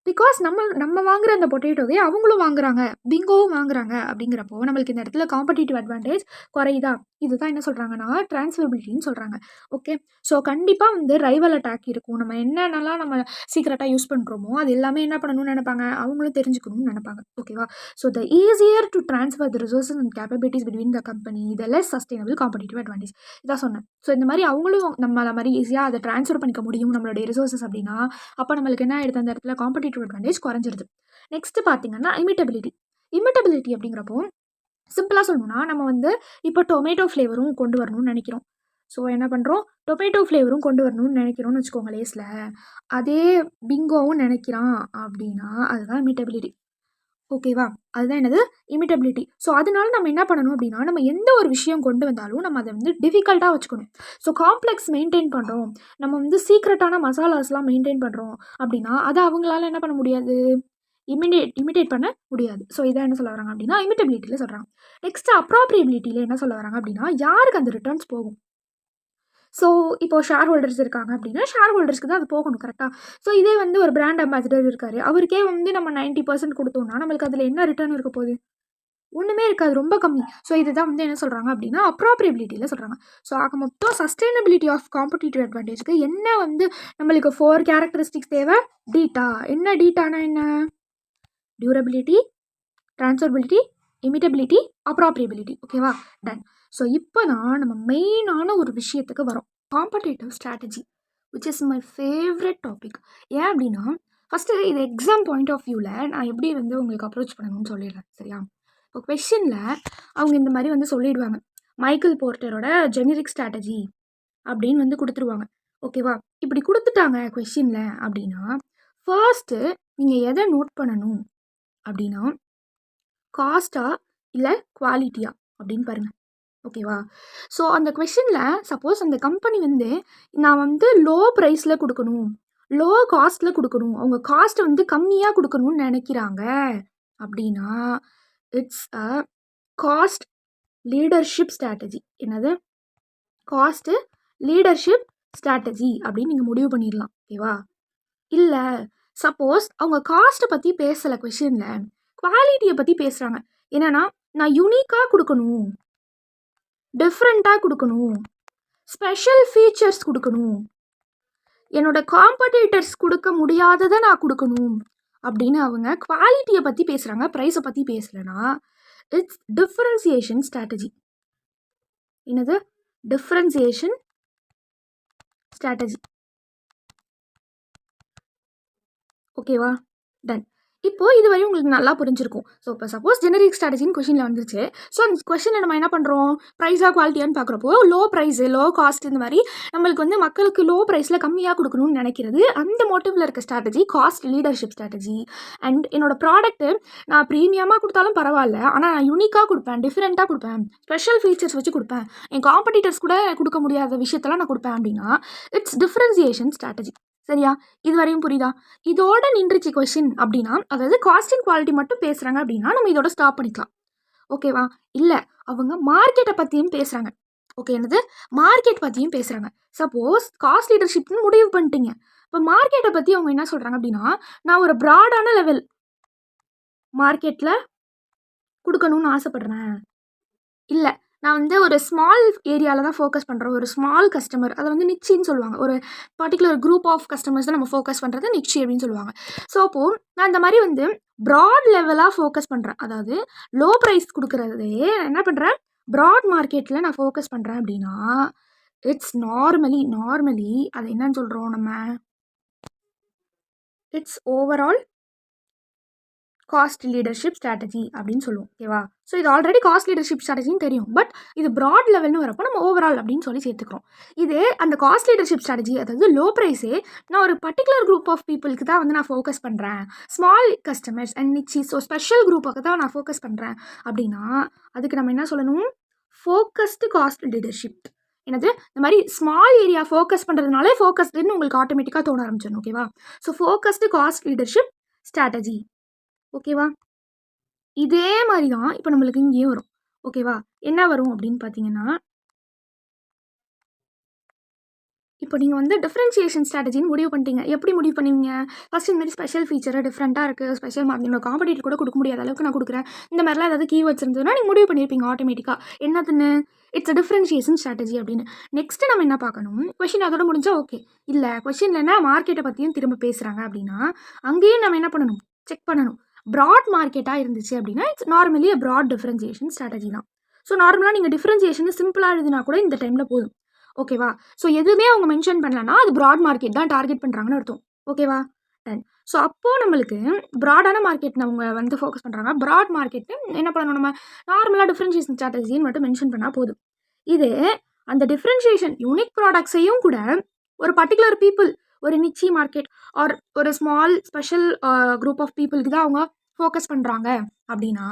பிகாஸ் நம்ம வாங்குற அந்த பொட்டேட்டோவே அவங்களும் வாங்குறாங்க, பிங்கோவும் வாங்குறாங்க. அப்படிங்கிறப்போ நம்மளுக்கு இந்த இடத்துல காம்படிட்டிவ் அட்வான்டேஜ் குறையுதா? இதுதான் என்ன சொல்கிறாங்கன்னா ட்ரான்ஸ்ஃபரபிலிட்டின்னு சொல்கிறாங்க. ஓகே. ஸோ கண்டிப்பாக வந்து ரைவல் அட்டாக் இருக்கும். நம்ம என்னென்னலாம் நம்ம சீக்ரெட்டாக யூஸ் பண்ணுறோமோ அது எல்லாமே என்ன பண்ணணும்னு நினைப்பாங்க, அவங்களும் தெரிஞ்சுக்கணும்னு நினைப்பாங்க. ஓகேவா? So the easier to transfer the resources and capabilities between the company, the less sustainable competitive advantage. இதான் சொன்னேன். ஸோ இந்த மாதிரி அவங்களும் நம்மள மாதிரி ஈஸியாக அதை ட்ரான்ஸ்ஃபர் பண்ணிக்க முடியும் நம்மளுடைய ரிசோர்ஸஸ் அப்படின்னா, அப்போ நம்மளுக்கு என்ன ஆயிடுது, அந்த இடத்துல காம்படிட்டிவ் அட்வான்டேஜ் குறைஞ்சிருது. நெக்ஸ்ட் பார்த்தீங்கன்னா இமிட்டபிலிட்டி. இமிட்டபிலிட்டி அப்படிங்கிறப்போ சிம்பிளாக சொல்லணும்னா, நம்ம வந்து இப்போ டொமேட்டோ ஃப்ளேவரும் கொண்டு வரணும்னு நினைக்கிறோம். ஸோ என்ன பண்ணுறோம், டொமேட்டோ ஃப்ளேவரும் கொண்டு வரணும்னு நினைக்கிறோம்னு வச்சுக்கோங்க லேஸில். அதே பிங்கோவும் நினைக்கிறான் அப்படின்னா அதுதான் இமிட்டபிலிட்டி. ஓகேவா? அதுதான் என்னது, இமிட்டபிலிட்டி. ஸோ அதனால நம்ம என்ன பண்ணணும் அப்படின்னா, நம்ம எந்த ஒரு விஷயம் கொண்டு வந்தாலும் நம்ம அதை வந்து டிஃபிகல்ட்டாக வச்சுக்கணும். ஸோ காம்ப்ளெக்ஸ் மெயின்டைன் பண்ணுறோம், நம்ம வந்து சீக்ரெட்டான மசாலாஸ்லாம் மெயின்டைன் பண்ணுறோம் அப்படின்னா அதை அவங்களால என்ன பண்ண முடியாது, இமிட்டேட் பண்ண முடியாது. ஸோ இதை என்ன சொல்ல வராங்க அப்படின்னா இமிட்டபிலிட்டியில் சொல்கிறாங்க. நெக்ஸ்ட் அப்ராப்ரியபிலிட்டியில் என்ன சொல்ல வராங்க அப்படின்னா, யாருக்கு அந்த ரிட்டர்ன்ஸ் போகும். ஸோ இப்போ ஷேர் ஹோல்டர்ஸ் இருக்காங்க அப்படின்னா ஷேர் ஹோல்டர்ஸ்க்கு தான் அது போகணும். கரெக்டாக? ஸோ இதே வந்து ஒரு பிராண்ட் அம்பாசிடர் இருக்கார், அவருக்கே வந்து நம்ம 90% கொடுத்தோம்னா நம்மளுக்கு அதில் என்ன ரிட்டர்ன் இருக்க போகுது, ஒன்றுமே இருக்காது, ரொம்ப கம்மி. ஸோ இதுதான் வந்து என்ன சொல்கிறாங்க அப்படின்னா அப்ராப்ரியபிலிட்டியில் சொல்கிறாங்க. ஸோ ஆக மொத்தம் சஸ்டைனபிலிட்டி ஆஃப் காம்படிட்டிவ் அட்வான்டேஜ்க்கு என்ன வந்து நம்மளுக்கு 4 கேரக்டரிஸ்டிக்ஸ் தேவை. டீட்டா என்ன, டீட்டானா என்ன? டியூரபிலிட்டி, ட்ரான்ஸ்ஃபர்பிலிட்டி, இமிட்டபிலிட்டி, அப்ராப்ரியபிலிட்டி. ஓகேவா? டன். ஸோ இப்போ தான் நம்ம மெயினான ஒரு விஷயத்துக்கு வரோம். Competitive strategy which is my favourite topic. ஏன் அப்படின்னா ஃபஸ்ட்டு இது எக்ஸாம் பாயிண்ட் ஆஃப் வியூவில் நான் எப்படி வந்து உங்களுக்கு அப்ரோச் பண்ணணும்னு சொல்லிடுறேன். சரியா? இப்போ கொஷினில் அவங்க இந்த மாதிரி வந்து சொல்லிடுவாங்க, மைக்கேல் போர்ட்டரோட ஜெனரிக் ஸ்ட்ராட்டஜி அப்படின்னு வந்து கொடுத்துருவாங்க. ஓகேவா? இப்படி கொடுத்துட்டாங்க கொஷினில் அப்படின்னா ஃபர்ஸ்ட்டு நீங்கள் எதை நோட் பண்ணணும் அப்படின்னா காஸ்ட்டா இல்லை குவாலிட்டியா அப்படின்னு பாருங்கள். ஓகேவா? ஸோ அந்த கொஷினில் சப்போஸ் அந்த கம்பெனி வந்து நான் வந்து லோ ப்ரைஸில் கொடுக்கணும், லோ காஸ்ட்டில் கொடுக்கணும், அவங்க காஸ்ட்டை வந்து கம்மியாக கொடுக்கணும்னு நினைக்கிறாங்க அப்படின்னா it's a cost leadership strategy. என்னது? காஸ்ட்டு லீடர்ஷிப் ஸ்ட்ராட்டஜி அப்படின்னு நீங்கள் முடிவு பண்ணிடலாம். ஓகேவா? இல்லை சப்போஸ் அவங்க காஸ்ட்டை பற்றி பேசலை, கொஷினில் குவாலிட்டியை பற்றி பேசுகிறாங்க. என்னென்னா நான் யூனிக்காக கொடுக்கணும், டிஃப்ரெண்ட்டாக கொடுக்கணும், ஸ்பெஷல் ஃபீச்சர்ஸ் கொடுக்கணும், என்னோட காம்படிட்டர்ஸ் கொடுக்க முடியாததை நான் கொடுக்கணும் அப்படின்னு அவங்க குவாலிட்டியை பற்றி பேசுகிறாங்க, ப்ரைஸை பற்றி பேசலைன்னா இட்ஸ் டிஃப்ரென்சியேஷன் ஸ்ட்ராட்டஜி. என்னது? Differentiation strategy. ஓகேவா? டன். இப்போது இது வரையும் உங்களுக்கு நல்லா புரிஞ்சிருக்கும். ஸோ இப்போ சப்போஸ் ஜெனரிக் ஸ்ட்ராட்டஜின்னு கொஷினில் வந்துருச்சு. ஸோ அந்த கொஷினில் நம்ம என்ன பண்ணுறோம், ப்ரைஸாக குவாலிட்டியான்னு பார்க்குறப்போ லோ ப்ரைஸு லோ காஸ்ட் இந்த மாதிரி நம்மளுக்கு வந்து மக்களுக்கு லோ ப்ரைஸில் கம்மியாக கொடுக்கணும்னு நினைக்கிறது அந்த மோட்டிவில் இருக்க strategy cost leadership strategy. And என்னோட ப்ராடக்ட்டு நான் ப்ரீமியமாக கொடுத்தாலும் பரவாயில்ல, ஆனால் நான் யூனிக்காக கொடுப்பேன், டிஃப்ரெண்ட்டாக கொடுப்பேன், ஸ்பெஷல் ஃபீச்சர்ஸ் வச்சு கொடுப்பேன், என் காம்படிட்டர்ஸ் கூட கொடுக்க முடியாத விஷயத்தெல்லாம் நான் கொடுப்பேன் அப்படின்னா இட்ஸ் டிஃப்ரென்சியேஷன் ஸ்ட்ராட்டஜி. சரியா? இது வரையும் புரியுதா? இதோட நின்றுச்சு கொஷின் அப்படின்னா, அதாவது காஸ்ட் அண்ட் குவாலிட்டி மட்டும் பேசுகிறாங்க அப்படின்னா நம்ம இதோட ஸ்டாப் பண்ணிக்கலாம். ஓகேவா? இல்லை அவங்க மார்க்கெட்டை பற்றியும் பேசுகிறாங்க. ஓகே, என்னது? மார்க்கெட் பற்றியும் பேசுகிறாங்க. சப்போஸ் காஸ்ட் லீடர்ஷிப்னு முடிவு பண்ணிட்டீங்க, இப்போ மார்க்கெட்டை பற்றி அவங்க என்ன சொல்கிறாங்க அப்படின்னா நான் ஒரு ப்ராடான லெவல் மார்க்கெட்டில் கொடுக்கணும்னு ஆசைப்பட்றேன், இல்லை நான் வந்து ஒரு ஸ்மால் ஏரியாவில் தான் ஃபோக்கஸ் பண்ணுறோம், ஒரு ஸ்மால் கஸ்டமர், அதை வந்து நிச்சின்னு சொல்லுவாங்க, ஒரு பர்டிகுலர் குரூப் ஆஃப் கஸ்டமர்ஸ் தான் நம்ம ஃபோக்கஸ் பண்ணுறது நிச்சி அப்படின்னு சொல்லுவாங்க. ஸோ அப்போது நான் இந்த மாதிரி வந்து ப்ராட் லெவலாக ஃபோக்கஸ் பண்ணுறேன், அதாவது லோ ப்ரைஸ் கொடுக்குறதே என்ன பண்ணுறேன், ப்ராட் மார்க்கெட்டில் நான் ஃபோக்கஸ் பண்ணுறேன் அப்படின்னா இட்ஸ் நார்மலி அது என்னன்னு சொல்கிறோம் நம்ம, it's overall cost leadership strategy அப்படின்னு சொல்லுவோம். ஓகேவா? ஸோ இது ஆல்ரெடி காஸ்ட் லீடர்ஷிப் ஸ்ட்ராட்டஜின்னு தெரியும், பட் இது ப்ராட் லெவல்னு வரப்போ நம்ம ஓவரால் அப்படின்னு சொல்லி சேர்த்துக்கிறோம். இதே அந்த காஸ்ட் லீடர்ஷிப் ஸ்ட்ராட்டஜி, அதாவது லோ ப்ரைஸே நான் ஒரு பர்டிகுலர் குரூப் ஆஃப் பீப்புளுக்கு தான் வந்து நான் ஃபோக்கஸ் பண்ணுறேன், small customers and நிச்சி, so special குரூப்புக்கு தான் நான் ஃபோக்கஸ் பண்ணுறேன் அப்படின்னா அதுக்கு நம்ம என்ன சொல்லணும், ஃபோக்கஸ்டு காஸ்ட் லீடர்ஷிப். என்னது? இந்த மாதிரி ஸ்மால் ஏரியா ஃபோக்கஸ் பண்ணுறதுனாலே ஃபோக்கஸ்டுன்னு உங்களுக்கு ஆட்டோமேட்டிக்காக தோண ஆரம்பிச்சிடும். ஓகேவா? So focused cost leadership strategy. ஓகேவா? இதே மாதிரி தான் இப்போ நம்மளுக்கு இங்கேயும் வரும். ஓகேவா? என்ன வரும் அப்படின்னு பார்த்தீங்கன்னா, இப்போ நீங்கள் வந்து டிஃப்ரென்சியேஷன் ஸ்ட்ராட்டஜின்னு முடிவு பண்ணிட்டீங்க. எப்படி முடிவு பண்ணுவீங்க? ஃபஸ்ட் இந்த மாதிரி ஸ்பெஷல் ஃபீச்சராக டிஃப்ரெண்ட்டாக இருக்குது, ஸ்பெஷல் என்னோட காம்படிட்டர் கூட கொடுக்க முடியாத அளவுக்கு நான் கொடுக்குறேன், இந்த மாதிரிலாம் ஏதாவது கீவேர்ட்ஸ் இருந்ததுன்னா நீங்கள் முடிவு பண்ணியிருப்பீங்க ஆட்டோமேட்டிக்காக. என்னதுன்னு? இட்ஸ் அ டிஃப்ரென்சியேஷன் ஸ்ட்ராட்டஜி அப்படின்னு. நெக்ஸ்ட்டு நம்ம என்ன பார்க்கணும், கொஷின் அதோட முடிஞ்சால் ஓகே. இல்லை கொஷினில் என்ன மார்க்கெட்டை பற்றியும் திரும்ப பேசுகிறாங்க அப்படின்னா அங்கேயும் நம்ம என்ன பண்ணணும், செக் பண்ணணும். ப்ராட் மார்க்கெட்டாக இருந்துச்சு அப்படின்னா it's normally a broad differentiation strategy தான். ஸோ நார்மலாக நீங்கள் டிஃப்ரென்சியேஷன் சிம்பிளாக எழுதினா கூட இந்த டைமில் போதும். ஓகேவா? ஸோ எதுவுமே அவங்க மென்ஷன் பண்ணலன்னா அது ப்ராட் மார்க்கெட் தான் டார்கெட் பண்ணுறாங்கன்னு அர்த்தம். ஓகேவா? டன். ஸோ அப்போது நம்மளுக்கு ப்ராடான மார்க்கெட் அவங்க வந்து ஃபோக்கஸ் பண்ணுறாங்க, ப்ராட் மார்க்கெட்டு என்ன பண்ணணும், நம்ம நார்மலாக டிஃப்ரென்சியேஷன் ஸ்ட்ராட்டஜின்னு மட்டும் மென்ஷன் பண்ணால் போதும். இது அந்த டிஃப்ரென்சியேஷன் யூனிக் ப்ராடக்ட்ஸையும் கூட ஒரு பர்டிகுலர் பீப்புள், ஒரு நிச்சி மார்க்கெட் ஆர் ஒரு ஸ்மால் ஸ்பெஷல் குரூப் ஆஃப் பீப்புளுக்கு தான் அவங்க ஃபோக்கஸ் பண்ணுறாங்க அப்படின்னா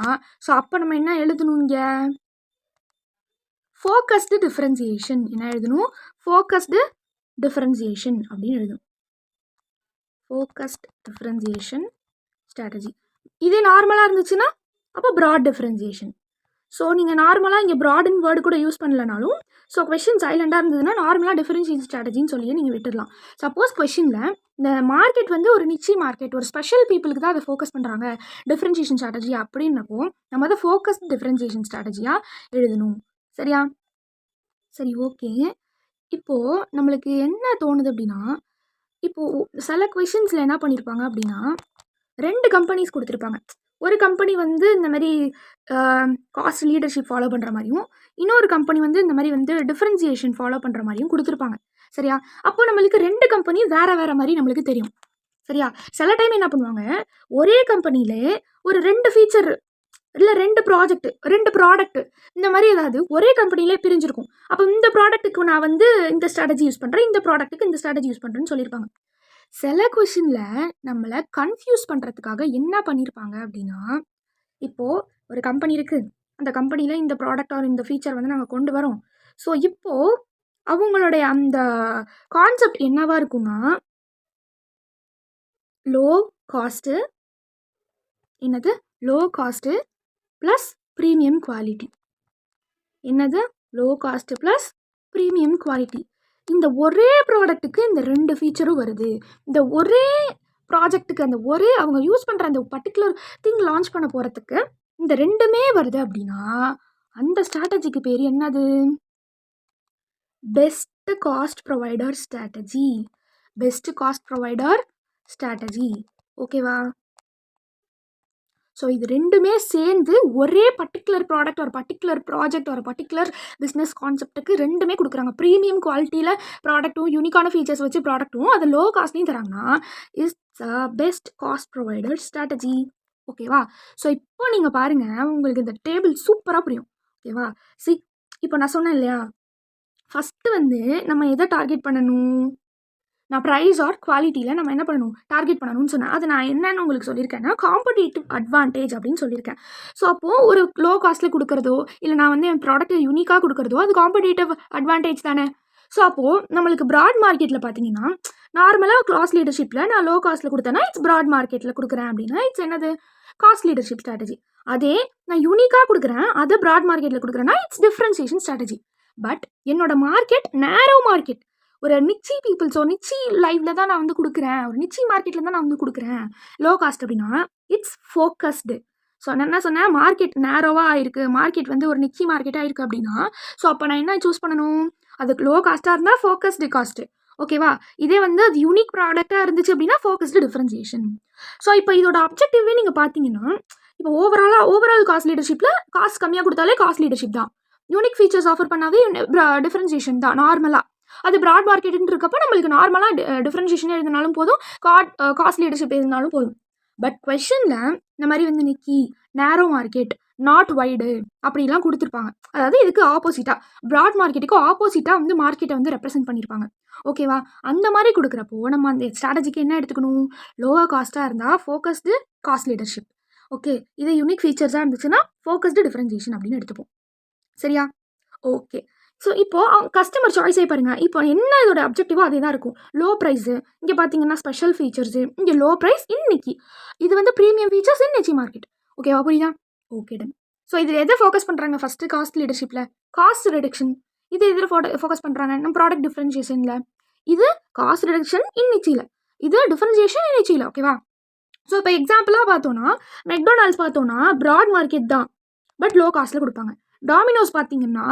ஸோ அப்போ நம்ம என்ன எழுதணும், இங்கே ஃபோக்கஸ்டு டிஃப்ரென்சியேஷன் என்ன எழுதணும், ஃபோக்கஸ்டு டிஃப்ரென்சியேஷன் அப்படின்னு எழுதணும். Focused differentiation strategy. இதே நார்மலாக இருந்துச்சுன்னா அப்போ ப்ராட் டிஃப்ரென்சியேஷன். ஸோ நீங்கள் நார்மலாக இங்கே ப்ராடுன்னு வேர்டு கூட யூஸ் பண்ணலனாலும் ஸோ கொஷின் சைலண்டாக இருந்ததுன்னா நார்மலாக டிஃபரன்ஷியேஷன் ஸ்ட்ராட்டஜின்னு சொல்லியே நீங்கள் விட்டுடலாம். சப்போஸ் கொஷினில் இந்த மார்க்கெட் வந்து ஒரு நிச்சி மார்க்கெட், ஒரு ஸ்பெஷல் பீப்புளுக்கு தான் அதை ஃபோக்கஸ் பண்ணுறாங்க டிஃபரன்ஷியேஷன் ஸ்ட்ராட்டஜி அப்படின்னப்போ நம்ம அதை ஃபோக்கஸ் டிஃபரன்ஷியேஷன் ஸ்ட்ராட்டஜியாக எழுதணும். சரியா? சரி, ஓகே. இப்போது நம்மளுக்கு என்ன தோணுது அப்படின்னா, இப்போது சில கொஷின்ஸில் என்ன பண்ணியிருப்பாங்க அப்படின்னா 2 கம்பெனிஸ் கொடுத்துருப்பாங்க. ஒரு கம்பெனி வந்து இந்த மாதிரி காஸ்ட் லீடர்ஷிப் ஃபாலோ பண்ணுற மாதிரியும், இன்னொரு கம்பெனி வந்து இந்த மாதிரி வந்து டிஃபரன்சியேஷன் ஃபாலோ பண்ணுற மாதிரியும் கொடுத்துருப்பாங்க. சரியா? அப்போ நம்மளுக்கு 2 கம்பெனி வேறு வேறு மாதிரி நம்மளுக்கு தெரியும். சரியா? சில டைம் என்ன பண்ணுவாங்க, ஒரே கம்பெனியிலே ஒரு 2 ஃபீச்சர் இல்லை 2 ப்ராஜெக்ட் 2 ப்ராடக்ட் இந்த மாதிரி ஏதாவது ஒரே கம்பெனிலே பிரிஞ்சிருக்கும். அப்போ இந்த ப்ராடக்ட்டுக்கு நான் வந்து இந்த ஸ்ட்ராட்டஜி யூஸ் பண்ணுறேன், இந்த ப்ராடக்ட்டுக்கு இந்த ஸ்ட்ராட்டஜி யூஸ் பண்ணுறேன்னு சொல்லியிருப்பாங்க. சில கொஷினில் நம்மளை கன்ஃபியூஸ் பண்ணுறதுக்காக என்ன பண்ணியிருப்பாங்க அப்படின்னா, இப்போது ஒரு கம்பெனி இருக்குது, அந்த கம்பெனியில் இந்த ப்ராடக்ட் ஆர் இந்த ஃபீச்சர் வந்து நாங்கள் கொண்டு வரோம். ஸோ இப்போது அவங்களுடைய அந்த கான்செப்ட் என்னவா இருக்குன்னா, லோ காஸ்ட்டு, என்னது low cost plus premium quality. என்னது low cost plus premium quality. இந்த ஒரே ப்ராடக்ட்டுக்கு இந்த 2 ஃபீச்சரும் வருது. இந்த ஒரே ப்ராஜெக்ட்டுக்கு அந்த ஒரே அவங்க யூஸ் பண்ணுற அந்த பர்டிகுலர் திங் லான்ச் பண்ண போகிறதுக்கு இந்த 2மே வருது அப்படின்னா அந்த ஸ்ட்ராட்டஜிக்கு பேர் என்னது? Best cost provider strategy. Best cost provider strategy. ஓகேவா? ஸோ இது 2மே சேர்ந்து ஒரே பர்டிகுலர் ப்ராடக்ட் ஒரு பர்டிகுலர் ப்ராஜெக்ட் ஒரு பர்டிகுலர் பிஸ்னஸ் கான்செப்ட்டுக்கு 2மே கொடுக்குறாங்க. ப்ரீமியம் குவாலிட்டியில் ப்ராடக்ட்டும் யூனிக்கான ஃபீச்சர்ஸ் வச்சு ப்ராடக்ட்டும் அது லோ காஸ்ட்லையும் தராங்கன்னா is best cost provider strategy. ஓகேவா? ஸோ இப்போ நீங்கள் பாருங்கள், உங்களுக்கு இந்த டேபிள் சூப்பராக புரியும். ஓகேவா? இப்போ நான் சொன்னேன் இல்லையா, ஃபஸ்ட்டு வந்து நம்ம எதை டார்கெட் பண்ணணும், நான் ப்ரைஸ் ஆர் குவாலிட்டியில் நம்ம என்ன பண்ணணும், டார்கெட் பண்ணணும்னு சொன்னேன். அது நான் என்னென்னு உங்களுக்கு சொல்லியிருக்கேன்னா காம்படிட்டிவ் அட்வான்டேஜ் அப்படின்னு சொல்லியிருக்கேன். ஸோ அப்போது ஒரு லோ காஸ்ட்டில் கொடுக்குறதோ இல்லை நான் வந்து என் ப்ராடக்ட்டை யூனிக்காக கொடுக்குறதோ அது காம்படிட்டிவ் அட்வான்டேஜ் தானே. ஸோ அப்போது நம்மளுக்கு ப்ராட் மார்க்கெட்டில் பார்த்தீங்கன்னா நார்மலாக காஸ்ட் லீடர்ஷிப்பில் நான் லோ காஸ்ட்டில் கொடுத்தேன்னா இட்ஸ் ப்ராட் மார்க்கெட்டில் கொடுக்குறேன் அப்படின்னா இட்ஸ் என்னது காஸ்ட் லீடர்ஷிப் ஸ்ட்ராட்டஜி. அதே நான் யூனிக்காக கொடுக்குறேன் அதை ப்ராட் மார்க்கெட்டில் கொடுக்குறேன்னா இட்ஸ் டிஃப்ரென்சியேஷன் ஸ்ட்ராட்டஜி. பட் என்னோட மார்க்கெட் நேரோ மார்க்கெட், ஒரு நிச்சி பீப்புள், ஸோ நிச்சி லைஃப்பில் தான் நான் வந்து கொடுக்குறேன், ஒரு நிச்சி மார்க்கெட்டில் தான் நான் வந்து கொடுக்குறேன் லோ காஸ்ட் அப்படின்னா இட்ஸ் ஃபோக்கஸ்டு. ஸோ நான் என்ன சொன்னேன், மார்க்கெட் நேரோவாக ஆயிருக்கு, மார்க்கெட் வந்து ஒரு நிச்சி மார்க்கெட்டாக இருக்குது அப்படின்னா ஸோ அப்போ நான் என்ன சூஸ் பண்ணணும், அதுக்கு லோ காஸ்ட்டாக இருந்தால் ஃபோக்கஸ்டு காஸ்ட்டு. ஓகேவா? இதே வந்து அது யூனிக் ப்ராடக்டாக இருந்துச்சு அப்படின்னா ஃபோக்கஸ்டு டிஃப்ரென்சியேஷன். ஸோ இப்போ இதோட அப்ஜெக்டிவே நீங்கள் பார்த்தீங்கன்னா இப்போ ஓவரால் காஸ்ட் லீடர்ஷிப்பில் காஸ்ட் கம்மியாக கொடுத்தாலே காஸ்ட் லீடர்ஷிப் தான், யூனிக் ஃபீச்சர்ஸ் ஆஃபர் பண்ணாவே டிஃப்ரென்சியேஷன் தான் நார்மலாக. அது ப்ராட் மார்க்கெட்டுன்னு இருக்கப்போ நம்மளுக்கு நார்மலாக டிஃப்ரென்ஷியேஷன் எழுதினாலும் போதும், காஸ்ட் லீடர்ஷிப் எழுதினாலும் போதும். பட் கொஷனில் இந்த மாதிரி வந்து நிக்கி நேரோ மார்க்கெட் நாட் வைடு அப்படிலாம் கொடுத்துருப்பாங்க. அதாவது இதுக்கு ஆப்போசிட்டாக ப்ராட் மார்க்கெட்டுக்கு ஆப்போசிட்டாக வந்து மார்க்கெட்டை வந்து ரெப்ரசென்ட் பண்ணியிருப்பாங்க. ஓகேவா? அந்த மாதிரி கொடுக்குறப்போ நம்ம அந்த ஸ்ட்ராட்டஜிக்கு என்ன எடுத்துக்கணும், லோவர் காஸ்ட்டாக இருந்தால் ஃபோக்கஸ்டு காஸ்ட் லீடர்ஷிப். ஓகே, இது யூனிக் ஃபீச்சர்ஸாக இருந்துச்சுன்னா ஃபோக்கஸ்டு டிஃப்ரென்சியேஷன் அப்படின்னு எடுத்துப்போம். சரியா? ஓகே. ஸோ இப்போது அவங்க கஸ்டமர் சாய்ஸே பாருங்கள், இப்போ என்ன இதோட அப்ஜெக்டிவோ அதே தான் இருக்கும். லோ ப்ரைஸு, இங்கே பார்த்தீங்கன்னா ஸ்பெஷல் ஃபீச்சர்ஸு, இங்கே லோ ப்ரைஸ் இன்னைக்கு, இது வந்து ப்ரீமியம் ஃபீச்சர்ஸ் இன்னைக்கு மார்க்கெட். ஓகேவா? புரியுதா? Okay done. ஸோ இதில் எதை ஃபோக்கஸ் பண்ணுறாங்க, ஃபஸ்ட்டு காஸ்ட் லீடர்ஷிப்பில் காஸ்ட் ரிடக்ஷன், இது இதில் ஃபோக்கஸ் பண்ணுறாங்க நம்ம ப்ராடக்ட் டிஃப்ரென்ஷியேஷனில், இது காஸ்ட் ரிடக்ஷன் இன்னிச்சியில், இது டிஃப்ரென்ஷியேஷன் இன்னிச்சியில். ஓகேவா? ஸோ இப்போ எக்ஸாம்பிளாக பார்த்தோன்னா மெக்டொனால்ட்ஸ் பார்த்தோன்னா ப்ராட் மார்க்கெட் தான் பட் லோ காஸ்ட்டில் கொடுப்பாங்க. டாமினோஸ் பார்த்தீங்கன்னா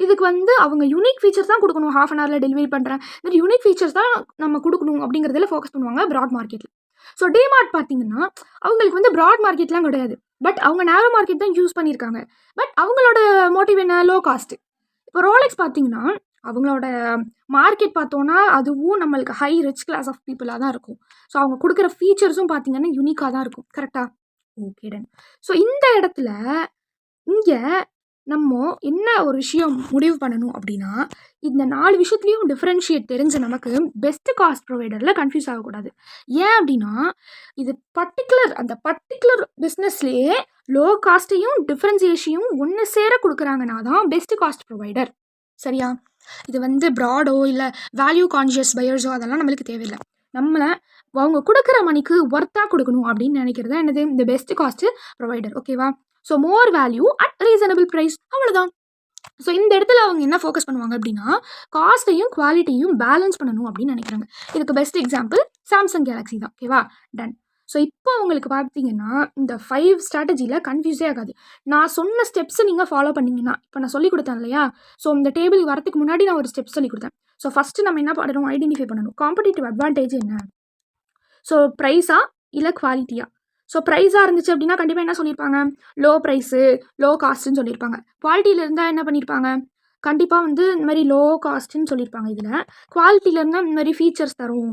இதுக்கு வந்து அவங்க யூனிக் ஃபீச்சர்ஸ் தான் கொடுக்கணும், ஹாஃப் அன் ஹவரில் டெலிவரி பண்ணுறேன், இந்த யூனிக் ஃபீச்சர்ஸ் தான் நம்ம கொடுக்கணும் அப்படிங்கிறதுல ஃபோக்கஸ் பண்ணுவாங்க ப்ராட் மார்க்கெட்டில். ஸோ டிமார்ட் பார்த்தீங்கன்னா அவங்களுக்கு வந்து ப்ராட் மார்க்கெட்லாம் கிடையாது, பட் அவங்க நேரோ மார்க்கெட் தான் யூஸ் பண்ணியிருக்காங்க, பட் அவங்களோட மோட்டிவ் என்ன, லோ காஸ்ட்டு. இப்போ ரோலெக்ஸ் பார்த்தீங்கன்னா அவங்களோட மார்க்கெட் பார்த்தோன்னா அதுவும் நம்மளுக்கு ஹை ரிச் கிளாஸ் ஆஃப் பீப்புளாக தான் இருக்கும். ஸோ அவங்க கொடுக்குற ஃபீச்சர்ஸும் பார்த்தீங்கன்னா யூனிக்காக தான் இருக்கும். கரெக்டாக? Okay done. ஸோ இந்த இடத்துல இங்கே நம்ம என்ன ஒரு விஷயம் முடிவு பண்ணணும் அப்படின்னா, இந்த 4 விஷயத்துலையும் டிஃப்ரென்ஷியேட் தெரிஞ்ச நமக்கு பெஸ்ட் காஸ்ட் ப்ரொவைடரில் கன்ஃபியூஸ் ஆகக்கூடாது. ஏன் அப்படின்னா இது அந்த பர்டிகுலர் பிஸ்னஸ்லேயே லோ காஸ்ட்டையும் டிஃப்ரென்சியேஷனையும் ஒன்று சேர கொடுக்குறாங்கன்னா தான் பெஸ்ட் காஸ்ட் ப்ரொவைடர். சரியா? இது வந்து ப்ராடோ இல்லை வேல்யூ கான்ஷியஸ் பையர்ஸோ அதெல்லாம் நம்மளுக்கு தேவையில்லை. நம்மளை அவங்க கொடுக்குற மணிக்கு ஒர்த்தாக கொடுக்கணும் அப்படின்னு நினைக்கிறது என்னது, இந்த பெஸ்ட் காஸ்ட் ப்ரொவைடர். ஓகேவா? So more value at reasonable price, அவ்வளோதான். ஸோ இந்த இடத்துல அவங்க என்ன ஃபோக்கஸ் பண்ணுவாங்க அப்படின்னா காஸ்ட்டையும் குவாலிட்டியும் பேலன்ஸ் பண்ணணும் அப்படின்னு நினைக்கிறாங்க. இதுக்கு பெஸ்ட் எக்ஸாம்பிள் சாம்சங் கேலக்ஸி தான். ஓகேவா, டன். ஸோ இப்போ உங்களுக்கு பார்த்தீங்கன்னா இந்த 5 ஸ்ட்ராட்டஜியில் கன்ஃபியூஸே ஆகாது. நான் சொன்ன ஸ்டெப்ஸை நீங்கள் ஃபாலோ பண்ணிங்கன்னா, இப்போ நான் சொல்லி கொடுத்தேன் இல்லையா, ஸோ இந்த டேபிள் வரதுக்கு முன்னாடி நான் ஒரு ஸ்டெப் சொல்லி கொடுத்தேன். ஸோ ஃபஸ்ட்டு நம்ம என்ன பண்ணணும், ஐடென்டிஃபை பண்ணணும் காம்படிட்டிவ் அட்வான்டேஜ் என்ன. ஸோ ப்ரைஸா இல்லை குவாலிட்டியா. ஸோ ப்ரைஸாக இருந்துச்சு அப்படின்னா கண்டிப்பாக என்ன சொல்லியிருப்பாங்க, லோ ப்ரைஸு லோ காஸ்ட்டுன்னு சொல்லியிருப்பாங்க. குவாலிட்டியில் இருந்தால் என்ன பண்ணியிருப்பாங்க, கண்டிப்பாக வந்து இந்த மாதிரி லோ காஸ்ட்டுன்னு சொல்லியிருப்பாங்க. இதில் குவாலிட்டியில் இருந்தால் இந்த மாதிரி ஃபீச்சர்ஸ் தரும்,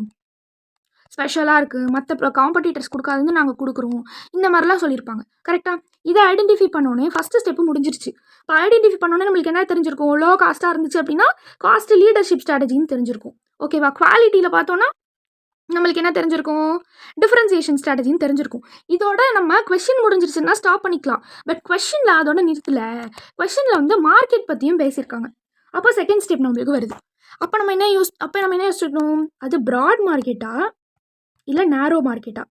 ஸ்பெஷலாக இருக்குது, மற்ற காம்படிட்டர்ஸ் கொடுக்காதுன்னு நாங்கள் கொடுக்குறோம், இந்த மாதிரிலாம் சொல்லியிருப்பாங்க. கரெக்டாக இதை ஐடென்டிஃபை பண்ணோன்னே ஃபஸ்ட்டு ஸ்டெப்பு முடிஞ்சிருச்சு. இப்போ ஐடென்டிஃபை பண்ணோன்னே நம்மளுக்கு என்ன தெரிஞ்சிருக்கும், லோ காஸ்ட்டாக இருந்துச்சு அப்படின்னா காஸ்ட் லீடர்ஷிப் ஸ்ட்ராட்டஜின்னு தெரிஞ்சிருக்கும். ஓகேவா, குவாலிட்டியில் பார்த்தோன்னா நம்மளுக்கு என்ன தெரிஞ்சிருக்கும், டிஃப்ரென்சியேஷன் ஸ்ட்ராட்டஜின்னு தெரிஞ்சிருக்கும். இதோட நம்ம கொஷின் முடிஞ்சிருச்சுன்னா ஸ்டாப் பண்ணிக்கலாம். பட் கொஷினில் அதோட நிறுத்தலை, கொஷினில் வந்து மார்க்கெட் பற்றியும் பேசியிருக்காங்க. அப்போ செகண்ட் ஸ்டெப் நம்மளுக்கு வருது. அப்போ நம்ம என்ன யோசிச்சிருக்கணும், அது ப்ராட் மார்க்கெட்டா இல்லை நேரோ மார்க்கெட்டா.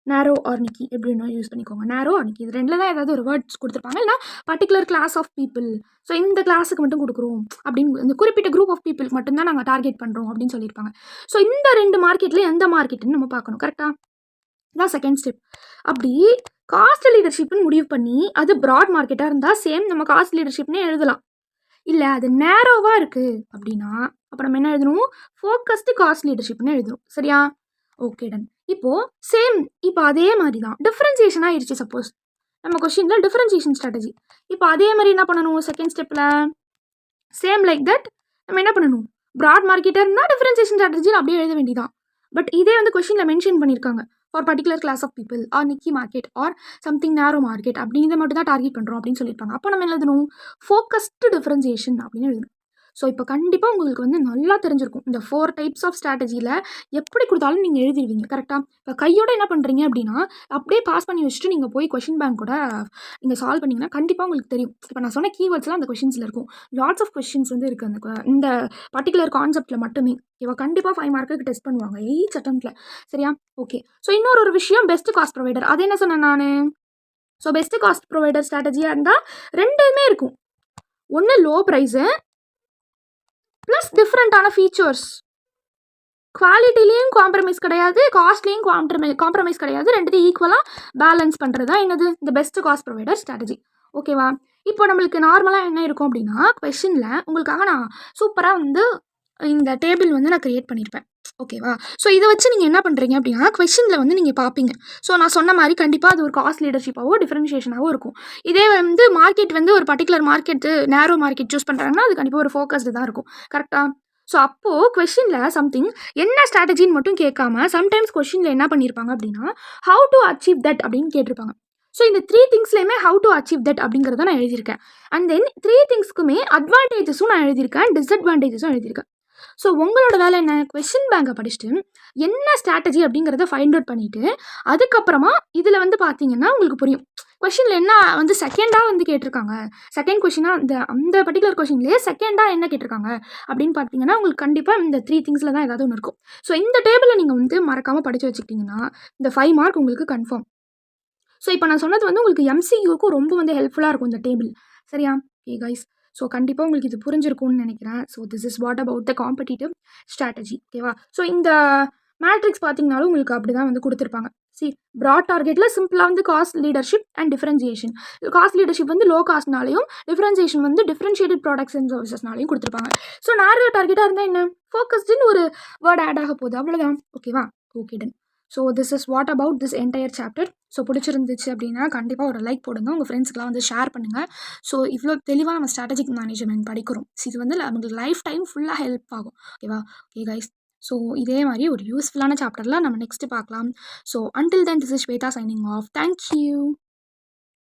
நேரோ ஆர் நிக்கி எப்படின்னா யூஸ் பண்ணிக்கோங்க. நேரோ ஆர் நிக்கி இது ரெண்டில் தான் ஏதாவது ஒரு வேர்ட்ஸ் கொடுத்துருப்பாங்க, இல்லை particular class of people. So இந்த கிளாஸுக்கு மட்டும் கொடுக்குறோம் அப்படின்னு, இந்த குறிப்பிட்ட குரூப் ஆஃப் பீப்புளுக்கு மட்டும்தான் நாங்கள் டார்கெட் பண்ணுறோம் அப்படின்னு சொல்லியிருப்பாங்க. ஸோ இந்த 2 மார்க்கெட்டில் எந்த மார்க்கெட்டுன்னு நம்ம பார்க்கணும். கரெக்டாக இதான் செகண்ட் ஸ்டெப். அப்படி காஸ்ட் லீடர்ஷிப்னு முடிவு பண்ணி அது ப்ராட் மார்க்கெட்டாக இருந்தால் சேம் நம்ம காஸ்ட் லீடர்ஷிப்னே எழுதலாம். இல்லை அது நேரோவாக இருக்குது அப்படின்னா அப்போ நம்ம என்ன எழுதணும், ஃபோக்கஸ்டு காஸ்ட் லீடர்ஷிப்னு எழுதணும். சரியா, ஓகே டன். இப்போது சேம், இப்போ அதே மாதிரி தான் டிஃப்ரென்சியேஷன் ஆகிடுச்சு. சப்போஸ் நம்ம கொஸ்டினில் டிஃப்ரென்சியேஷன் ஸ்ட்ராட்டஜி, இப்போ அதே மாதிரி என்ன பண்ணணும், செகண்ட் ஸ்டெப்பில் சேம் லைக் தட் நம்ம என்ன பண்ணணும், ப்ராட் மார்க்கெட்டாக இருந்தால் டிஃப்ரென்சியேஷன் ஸ்ட்ராட்டஜின்னு அப்படியே எழுத வேண்டியதான். பட் இதே வந்து கொஸ்டினில் மென்ஷன் பண்ணியிருக்காங்க, for particular class of people or niche market or something narrow market அப்படின்னு மட்டும் தான் டார்கெட் பண்ணுறோம் அப்படின்னு சொல்லியிருப்பாங்க. அப்போ நம்ம எழுதணும் ஃபோக்கஸ்டு டிஃப்ரென்சியேஷன் அப்படின்னு எழுதணும். ஸோ இப்போ கண்டிப்பாக உங்களுக்கு வந்து நல்லா தெரிஞ்சிருக்கும் இந்த 4 டைப்ஸ் ஆஃப் ஸ்ட்ராட்டஜியில் எப்படி கொடுத்தாலும் நீங்கள் எழுதிடுவீங்க. கரெக்டாக இப்போ கையோட என்ன பண்ணுறீங்க அப்படின்னா அப்படியே பாஸ் பண்ணி வச்சுட்டு நீங்கள் போய் கொஷின் பேங்க் கூட நீங்கள் சால்வ் பண்ணிங்கன்னா கண்டிப்பாக உங்களுக்கு தெரியும். இப்போ நான் சொன்ன கீவேர்ட்ஸ்லாம் அந்த கொஷின்ஸில் இருக்கும். லாட்ஸ் ஆஃப் கொஷின்ஸ் வந்து இருக்குது இந்த பர்டிகுலர் கான்செப்ட்டில் மட்டுமே. இவள் கண்டிப்பாக 5 மார்க்குக்கு டெஸ்ட் பண்ணுவாங்க ஈச் அட்டம்ப்டில். சரியா, ஓகே. ஸோ இன்னொரு விஷயம் பெஸ்ட் காஸ்ட் ப்ரொவைடர், அது என்ன சொன்னேன் நான். ஸோ பெஸ்ட் காஸ்ட் ப்ரொவைடர் ஸ்ட்ராட்டஜியாக இருந்தால் ரெண்டுமே இருக்கும். ஒன்று லோ ப்ரைஸு ப்ளஸ் டிஃப்ரெண்ட்டான ஃபீச்சர்ஸ், குவாலிட்டிலையும் காம்ப்ரமைஸ் கிடையாது, காஸ்ட்லேயும் காம்ப்ரமைஸ் கிடையாது, ரெண்டுத்தையும் ஈக்குவலாக பேலன்ஸ் பண்ணுறது தான் என்னது இந்த பெஸ்ட் காஸ்ட் ப்ரொவைடர் ஸ்ட்ராட்டஜி. ஓகேவா, இப்போ நம்மளுக்கு நார்மலாக என்ன இருக்கும் அப்படின்னா கொஷினில் உங்களுக்காக நான் சூப்பராக வந்து இந்த டேபிள் வந்து நான் க்ரியேட் பண்ணியிருப்பேன். ஓகேவா, ஸோ இதை வச்சு நீங்கள் என்ன பண்ணுறீங்க அப்படின்னா கொஷினில் வந்து நீங்கள் பார்ப்பீங்க. ஸோ நான் சொன்ன மாதிரி கண்டிப்பாக அது ஒரு காஸ்ட் லீடர்ஷிப்பாகவோ டிஃப்ரென்ஷியேஷனாகவோ இருக்கும். இதே வந்து மார்க்கெட் வந்து ஒரு பர்டிகுலர் மார்க்கெட்டு நேரோ மார்க்கெட் சூஸ் பண்ணுறாங்கன்னா அது கண்டிப்பாக ஒரு ஃபோக்கஸ்டு தான் இருக்கும். கரெக்டாக, ஸோ அப்போது கொஷினில் சம்திங் என்ன ஸ்ட்ராட்டஜின்னு மட்டும் கேட்காம சம்டைம்ஸ் கொஷினில் என்ன பண்ணியிருப்பாங்க அப்படின்னா ஹவு டு அச்சீவ் தட் அப்படின்னு கேட்டிருப்பாங்க. ஸோ இந்த 3 திங்ஸ்லேயுமே ஹவு டு அச்சீவ் தட் அப்படிங்கிறத நான் எழுதியிருக்கேன். அண்ட் தென் 3 திங்ஸ்க்குமே அட்வான்டேஜஸும் நான் எழுதியிருக்கேன், டிஸ்அட்வான்டேஜஸும் எழுதியிருக்கேன். ஸோ உங்களோட வேலை என்ன, கொஷின் பேங்கை படிச்சுட்டு என்ன ஸ்ட்ராட்டஜி அப்படிங்கிறத ஃபைண்ட் அவுட் பண்ணிவிட்டு அதுக்கப்புறமா இதில் வந்து பார்த்தீங்கன்னா உங்களுக்கு புரியும் கொஷினில் என்ன வந்து செகண்டாக வந்து கேட்டிருக்காங்க, செகண்ட் கொஷினாக அந்த பர்டிகுலர் கொஷின்லேயே செகண்டாக என்ன கேட்டிருக்காங்க அப்படின்னு பார்த்தீங்கன்னா உங்களுக்கு கண்டிப்பாக இந்த 3 திங்ஸில் தான் ஏதாவது ஒன்று இருக்கும். ஸோ இந்த டேபிளை நீங்கள் வந்து மறக்காமல் படித்து வச்சுக்கிட்டிங்கன்னா இந்த 5 மார்க் உங்களுக்கு கன்ஃபார்ம். ஸோ இப்போ நான் சொன்னது வந்து உங்களுக்கு எம்சியூக்கும் ரொம்ப வந்து ஹெல்ப்ஃபுல்லாக இருக்கும் இந்த டேபிள். சரியா, ஓகே கைஸ். ஸோ கண்டிப்பாக உங்களுக்கு இது புரிஞ்சிருக்கும்னு நினைக்கிறேன். So this is what about the competitive strategy. ஓகேவா, ஸோ இந்த மேட்ரிக்ஸ் பார்த்தீங்கனாலும் உங்களுக்கு அப்படி தான் வந்து கொடுத்துருப்பாங்க. ப்ராட் டார்கெட்டில் சிம்பிளாக வந்து cost leadership and differentiation. Cost leadership வந்து லோ காஸ்ட்னாலையும் டிஃப்ரென்சியேஷன் வந்து டிஃப்ரென்ஷியேட்டட் ப்ராடக்ட்ஸ் அண்ட் சர்வீசஸ்னாலையும் கொடுத்துருப்பாங்க. ஸோ நேரோ டார்கெட்டாக இருந்தால் என்ன, ஃபோக்கஸ்டுன்னு ஒரு வேர்ட் ஆட் ஆக போகுது, அவ்வளோதான். ஓகேவா, okay done. So this is what about this entire chapter. So பிடிச்சிருந்துச்சு அப்படின்னா கண்டிப்பாக ஒரு லைக் போடுங்க, உங்கள் ஃப்ரெண்ட்ஸ்க்கெலாம் வந்து ஷேர் பண்ணுங்கள். ஸோ இவ்வளோ தெளிவாக நம்ம ஸ்ட்ராட்டஜிக் மேனேஜ்மெண்ட் படிக்கிறோம். இது வந்து நமக்கு லைஃப் டைம் ஃபுல்லாக ஹெல்ப் ஆகும். ஓகேவா, ஓகே கைஸ். ஸோ இதே மாதிரி ஒரு யூஸ்ஃபுல்லான சாப்டரில் நம்ம நெக்ஸ்ட்டு பார்க்கலாம். So until then this is Shweta signing off. Thank you.